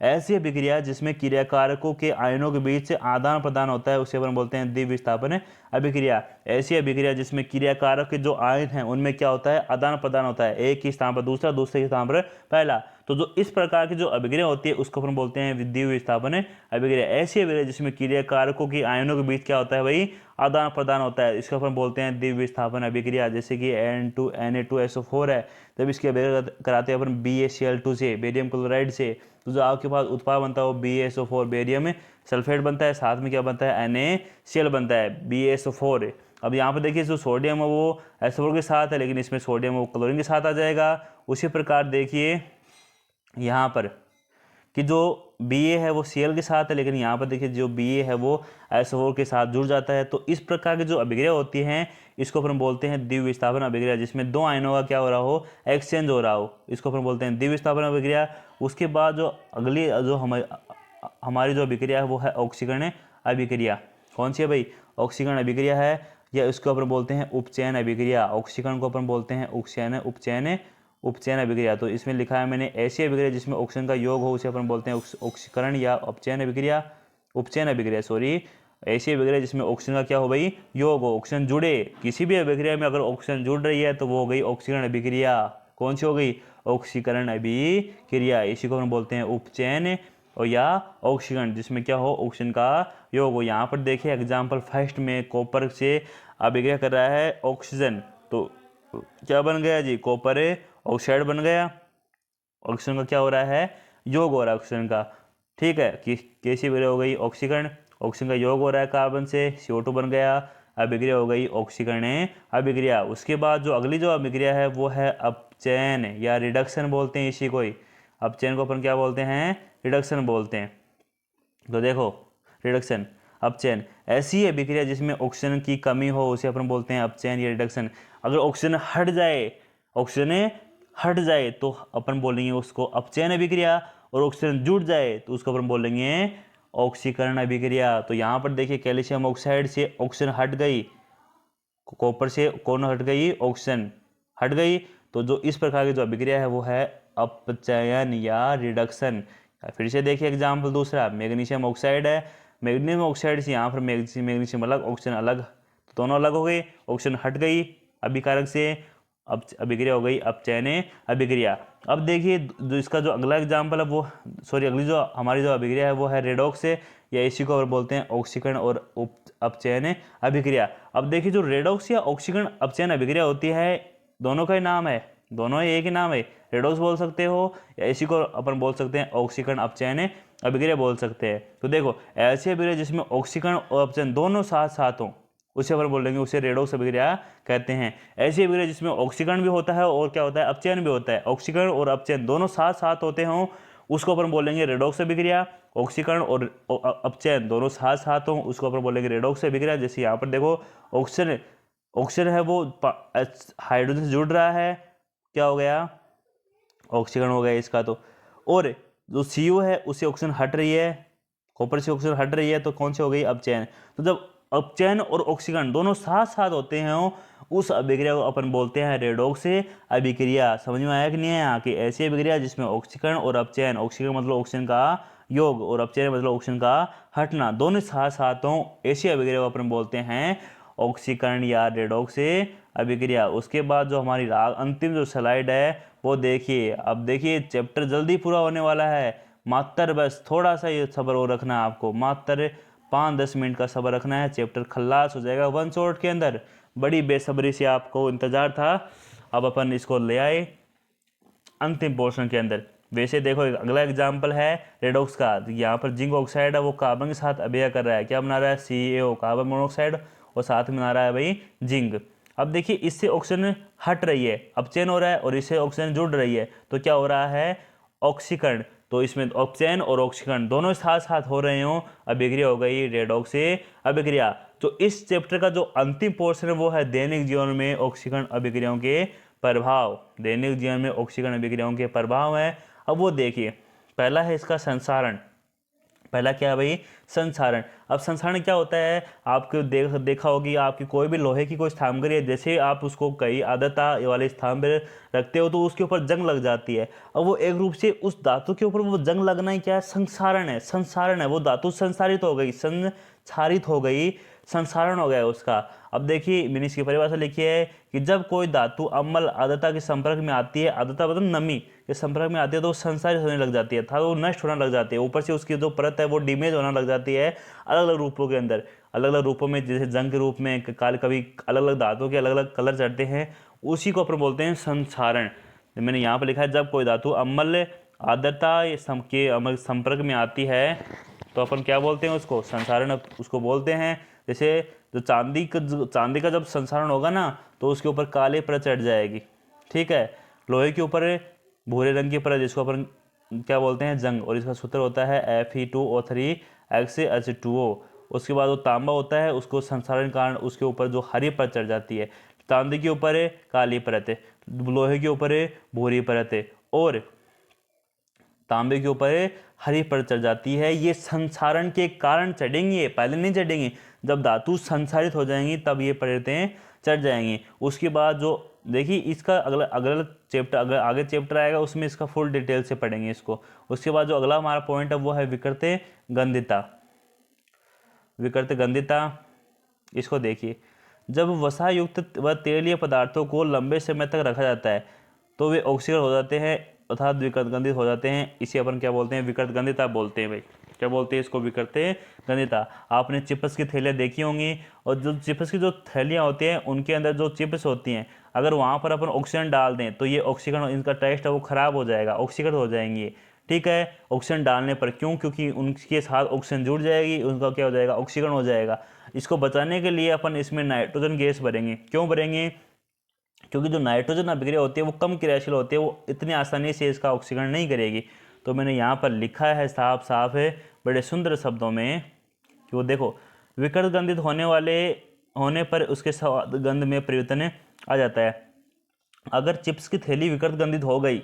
ऐसी अभिक्रिया जिसमें क्रियाकारकों के आयनों के बीच आदान प्रदान होता है उसे अपन बोलते हैं द्विविस्थापन अभिक्रिया। ऐसी अभिक्रिया जिसमें क्रियाकारक के जो आयन हैं उनमें क्या होता है, आदान प्रदान होता है, एक ही स्थान पर दूसरा, दूसरे के स्थान पर पहला। तो जो इस प्रकार की जो अभिक्रिया होती है उसको अपन बोलते हैं द्विविस्थापन अभिक्रिया। ऐसी अभिक्रिया जिसमें क्रियाकारकों की आयनों के बीच क्या होता है भाई, आदान प्रदान होता है, इसको अपन बोलते हैं द्विविस्थापन अभिक्रिया। जैसे कि Na2SO4 है, जब इसकी अभिक्रिया कराते हैं अपन BaCl2 से, बेरियम क्लोराइड से, तो जो आपके पास उत्पाद बनता है वो BaSO4 बेरियम सल्फेट बनता है, साथ में क्या बनता है, NaCl बनता है, BaSO4। अब यहाँ पर देखिए जो सोडियम है वो SO4 के साथ है, लेकिन इसमें सोडियम वो क्लोरीन के साथ आ जाएगा। उसी प्रकार देखिए यहाँ पर कि जो Ba है वो Cl के साथ है, लेकिन यहाँ पर देखिए जो Ba है वो SO4 के साथ जुड़ जाता है। तो इस प्रकार की जो अभिक्रिया होती हैं इसको अपन बोलते हैं द्विविस्थापन अभिक्रिया, जिसमें दो आयनों का क्या हो रहा हो, एक्सचेंज हो रहा हो, इसको अपन बोलते हैं द्विविस्थापन अभिक्रिया। उसके बाद जो अगली जो हमारी जो अभिक्रिया है वो है ऑक्सीकरण अभिक्रिया। कौन सी है भाई, ऑक्सीकरण अभिक्रिया है, या इसको अपन बोलते हैं उपचयन अभिक्रिया। ऑक्सीकरण को अपन बोलते हैं उपचयन अभिक्रिया। तो इसमें लिखा है मैंने ऐसी अभिक्रिया जिसमें ऑक्सीजन का योग हो उसे अपन बोलते हैं ऑक्सीकरण या उपचयन अभिक्रिया। ऐसी अभिक्रिया जिसमें ऑक्सीजन का क्या हो भाई, योग हो, ऑक्सीजन जुड़े। किसी भी अभिक्रिया में अगर ऑक्सीजन जुड़ रही है तो वो हो गई ऑक्सीकरण अभिक्रिया। कौन सी हो गई, ऑक्सीकरण अभिक्रिया। इसी को हम बोलते हैं उपचयन और या ऑक्सीकरण, जिसमें क्या हो, ऑक्सीजन का योग हो। यहाँ पर देखिए एग्जाम्पल फर्स्ट में कॉपर से अभिक्रिया कर रहा है ऑक्सीजन, तो क्या बन गया जी, कॉपर ऑक्साइड बन गया। ऑक्सीजन का क्या हो रहा है, योग हो रहा है ऑक्सीजन का। ठीक है, कि कैसी अभिक्रिया हो गई, ऑक्सीकरण, ऑक्सीजन का योग हो रहा है कार्बन से, CO2 बन गया, अभिक्रिया हो गई ऑक्सीकरण अभिक्रिया। उसके बाद जो अगली जो अभिक्रिया है वो है अपचयन या रिडक्शन बोलते हैं इसी को ही। अपचयन को अपन क्या बोलते हैं, रिडक्शन बोलते हैं। तो देखो रिडक्शन, अपचयन, ऐसी अभिक्रिया जिसमें ऑक्सीजन की कमी हो उसे अपन बोलते हैं अपचयन या रिडक्शन। अगर ऑक्सीजन हट जाए तो अपन बोलेंगे उसको अपचयन अभिक्रिया, और ऑक्सीजन जुड़ जाए तो उसको अपन बोलेंगे ऑक्सीकरण अभिक्रिया। तो यहाँ पर देखिए कैल्शियम ऑक्साइड से ऑक्सीजन हट गई, कॉपर से कौन हट गई, ऑक्सीजन हट गई। तो जो इस प्रकार की जो अभिक्रिया है वो है अपचयन या रिडक्शन। फिर से देखिए एग्जाम्पल दूसरा, मैग्नीशियम ऑक्साइड है, मैग्नीशियम ऑक्साइड से यहाँ पर मैग्नीशियम अलग, ऑक्सीजन अलग, तो दोनों अलग हो गए, ऑक्सीजन हट गई अभिकारक से, अभिक्रिया हो गई अपचयन अभिक्रिया। अब देखिए जो इसका जो अगला एग्जाम्पल है वो अगली जो हमारी जो अभिक्रिया है वो है रेडॉक्स से, या इसी को और बोलते हैं ऑक्सीकरण और अपचयन अभिक्रिया। अब देखिए जो रेडॉक्स या ऑक्सीकरण अपचयन अभिक्रिया होती है, दोनों का ही नाम है, दोनों एक ही नाम है, रेडॉक्स बोल सकते हो या इसी को अपन बोल सकते हैं ऑक्सीकरण अपचयन अभिक्रिया बोल सकते हैं। तो देखो ऐसी अभिक्रिया जिसमें ऑक्सीकरण और अपचयन दोनों साथ साथ हों उसे अपन बोलेंगे, उसे रेडॉक्स अभिक्रिया कहते हैं। ऐसी अभिक्रिया जिसमें ऑक्सीकरण भी होता है और क्या होता है, अपचयन भी होता है, ऑक्सीकरण और अपचयन दोनों साथ साथ होते हों उसको अपन बोलेंगे रेडॉक्स अभिक्रिया। ऑक्सीकरण और अपचयन दोनों साथ साथ हों उसको अपन बोलेंगे रेडॉक्स अभिक्रिया। जैसे यहाँ पर देखो ऑक्सीजन है वो हाइड्रोजन से जुड़ रहा है, क्या हो गया, ऑक्सीकरण हो गया इसका। तो और जो CO है उससे ऑक्सीजन हट रही है, कॉपर से ऑक्सीजन हट रही है, तो कौन सी हो गई, अपचयन। तो जब अपचयन और ऑक्सीकरण दोनों साथ साथ होते हैं उस अभिक्रिया को अपन बोलते हैं रेडॉक्स अभिक्रिया। समझ में आया कि नहीं आया, कि ऐसी अभिक्रिया जिसमें ऑक्सीकरण और अपचयन, ऑक्सीकरण मतलब ऑक्सीजन का योग और अपचयन मतलब ऑक्सीजन का हटना, दोनों साथ साथ हों, ऐसी अभिक्रिया को अपन बोलते हैं ऑक्सीकरण या रेडॉक्स अभिक्रिया। उसके बाद जो हमारी अंतिम जो स्लाइड है वो देखिए। अब देखिए चैप्टर जल्दी पूरा होने वाला है, मात्र बस थोड़ा सा ये सब्र और रखना है आपको, मात्र 5-10 मिनट का सब्र रखना है, चैप्टर खल्लास हो जाएगा 1 शॉट के अंदर। बड़ी बेसब्री से आपको इंतजार था, अब अपन इसको ले आए अंतिम पोर्शन के अंदर। वैसे देखो अगला एग्जाम्पल है रेडॉक्स का। यहाँ पर जिंक ऑक्साइड है वो कार्बन के साथ अभिक्रिया कर रहा है, क्या बना रहा है, CaO कार्बन मोनोऑक्साइड, और साथ में बना रहा है भाई जिंक। अब देखिए इससे ऑक्सीजन हट रही है, अपचयन हो रहा है, और इससे ऑक्सीजन जुड़ रही है, तो क्या हो रहा है, ऑक्सीकरण। तो इसमें अपचयन और ऑक्सीकरण दोनों साथ साथ हो रहे हो, अभिक्रिया हो गई रेडॉक्स अभिक्रिया। तो इस चैप्टर का जो अंतिम पोर्शन है वो है दैनिक जीवन में ऑक्सीकरण अभिक्रियाओं के प्रभाव। दैनिक जीवन में ऑक्सीकरण अभिक्रियाओं के प्रभाव है। अब वो देखिए, पहला है इसका संसारण। पहला क्या है भाई, संसारण। अब संसारण क्या होता है, आपको देखा होगी, आपकी कोई भी लोहे की कोई सामग्री है, जैसे आप उसको कई आर्द्रता वाले स्थान पर रखते हो तो उसके ऊपर जंग लग जाती है। अब वो एक रूप से उस धातु के ऊपर वो जंग लगना ही क्या है, संसारण है, संसारण है। वो धातु संसारित हो गई, संसारित हो गई, संसारण हो गया उसका। अब देखिए मैंने इसकी परिभाषा लिखी है कि जब कोई धातु अम्ल आर्द्रता के संपर्क में आती है, आर्द्रता मतलब नमी के संपर्क में आती है, तो वो संसारित होने लग जाती है, था वो नष्ट होने लग जाती है, ऊपर से उसकी जो परत है वो डैमेज होने लग जाती है अलग अलग रूपों के अंदर, अलग अलग रूपों में, जैसे जंग के रूप में, काल कभी अलग अलग धातुओं के अलग अलग कलर चढ़ते हैं, उसी को अपन बोलते हैं संसारण। मैंने यहाँ पर लिखा है जब कोई धातु अम्ल आर्द्रता के संपर्क में आती है तो अपन क्या बोलते हैं उसको, संसारण उसको बोलते हैं। जैसे जो चांदी का जब संसारण होगा ना तो उसके ऊपर काली परत चढ़ जाएगी, ठीक है। लोहे के ऊपर भूरे रंग की परत जिसको अपन क्या बोलते हैं, जंग, और इसका सूत्र होता है Fe2O3X उसके बाद वो तांबा होता है, उसको संसारण कारण उसके ऊपर जो हरी परत चढ़ जाती है। चांदी के ऊपर है काली परत है, लोहे के ऊपर है भूरी परत है, और तांबे के ऊपर हरी परत चढ़ जाती है। ये संसारण के कारण चढ़ेंगी, पहले नहीं चढ़ेंगी। जब धातु संसारित हो जाएंगी तब ये परतें चढ़ जाएंगी। उसके बाद जो देखिए इसका अगला चैप्टर, अगर आगे चैप्टर आएगा उसमें इसका फुल डिटेल से पढ़ेंगे इसको। उसके बाद जो अगला हमारा पॉइंट है वो है विकृत गंधिता। विकृत गंधिता, इसको देखिए, जब वसा युक्त व तेलीय पदार्थों को लंबे समय तक रखा जाता है तो वे ऑक्सीकरण हो जाते हैं अर्थात विकृत गंधित हो जाते हैं। इसे अपन क्या बोलते हैं, विकृत गंधिता बोलते हैं भाई। क्या बोलते हैं इसको, विकृत गंधिता। आपने चिप्स की थैलियाँ देखी होंगी, और जो चिप्स की जो थैलियाँ होती हैं उनके अंदर जो चिप्स होती हैं, अगर वहाँ पर अपन ऑक्सीजन डाल दें तो ये ऑक्सीकरण, इनका टेस्ट है वो खराब हो जाएगा, ऑक्सीकरण हो जाएंगी, ठीक है, ऑक्सीजन डालने पर। क्यों, क्योंकि उनके साथ ऑक्सीजन जुड़ जाएगी, उनका क्या हो जाएगा, ऑक्सीकरण हो जाएगा। इसको बचाने के लिए अपन इसमें नाइट्रोजन गैस भरेंगे। क्यों भरेंगे, क्योंकि जो नाइट्रोजन अभिक्रिया होती है वो कम क्रियाशील होती है, वो इतनी आसानी से इसका ऑक्सीकरण नहीं करेगी। तो मैंने यहाँ पर लिखा है साफ साफ है बड़े सुंदर शब्दों में कि वो देखो, विकृत गंधित होने पर उसके स्वाद गंध में परिवर्तन आ जाता है। अगर चिप्स की थैली विकृत गंधित हो गई,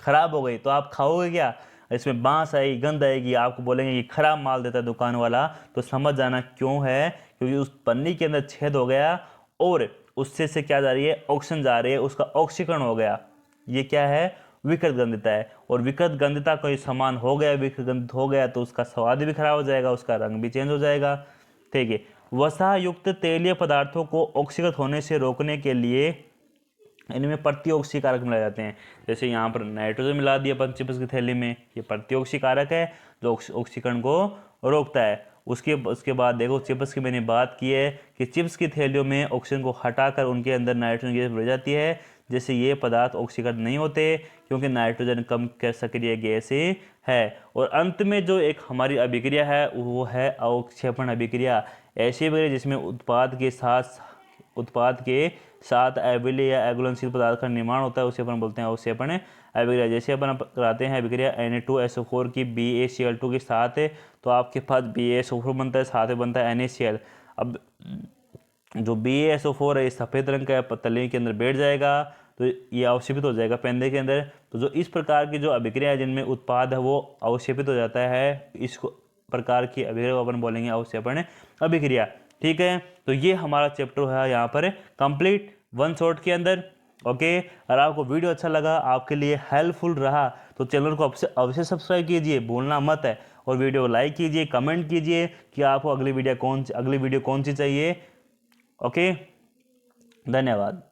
खराब हो गई, तो आप खाओगे क्या, इसमें बांस आएगी, गंध आएगी, आपको बोलेंगे ये खराब माल देता है दुकान वाला। तो समझ जाना क्यों है, क्योंकि उस पन्नी के अंदर छेद हो गया और उससे से क्या जा रही है, ऑक्सीजन जा रही है, उसका ऑक्सीकरण हो गया। ये क्या है, विकृत गंधिता है। और विकृत गंधिता कोई सामान हो गया, विकृत गंधित हो गया तो उसका स्वाद भी खराब हो जाएगा, उसका रंग भी चेंज हो जाएगा, ठीक है। वसा युक्त तेलीय पदार्थों को ऑक्सीकृत होने से रोकने के लिए इनमें प्रतिओक्सी कारक मिलाए जाते हैं। जैसे यहाँ पर नाइट्रोजन मिला दिया अपन चिप्स की थैली में, ये प्रतिओक्सी कारक है जो ऑक्सीकरण को रोकता है। उसके बाद देखो चिप्स की मैंने बात की है कि चिप्स की थैलियों में ऑक्सीजन को हटाकर उनके अंदर नाइट्रोजन गैस बढ़ जाती है, जैसे ये पदार्थ ऑक्सीकरण नहीं होते क्योंकि नाइट्रोजन कम सक्रिय गैस है। और अंत में जो एक हमारी अभिक्रिया है वो है अवक्षेपण अभिक्रिया। ऐसी अभिक्रिया जिसमें उत्पाद के साथ अम्लीय या अघुलनशील पदार्थ का निर्माण होता है, उसे अपन बोलते हैं अवक्षेपण अभिक्रिया। जैसे अपन कराते हैं अभिक्रिया Na2SO4 की BaCl2 के साथ है, तो आपके पास BaSO4 बनता है, साथ में बनता है NaCl। अब जो BaSO4 है सफ़ेद रंग का तले के अंदर बैठ जाएगा, तो ये अवक्षेपित हो जाएगा पेंदे के अंदर। तो जो इस प्रकार की जो अभिक्रिया है जिनमें उत्पाद है वो अवक्षेपित हो जाता है, इस प्रकार की अभिक्रिया को अपन बोलेंगे अवक्षेपण अभिक्रिया। ठीक है, तो ये हमारा चैप्टर है यहाँ पर कंप्लीट वन शॉट के अंदर। ओके, अगर आपको वीडियो अच्छा लगा, आपके लिए हेल्पफुल रहा, तो चैनल को अवश्य सब्सक्राइब कीजिए, भूलना मत है। और वीडियो को लाइक कीजिए, कमेंट कीजिए कि आपको अगली वीडियो कौन सी चाहिए। ओके, धन्यवाद।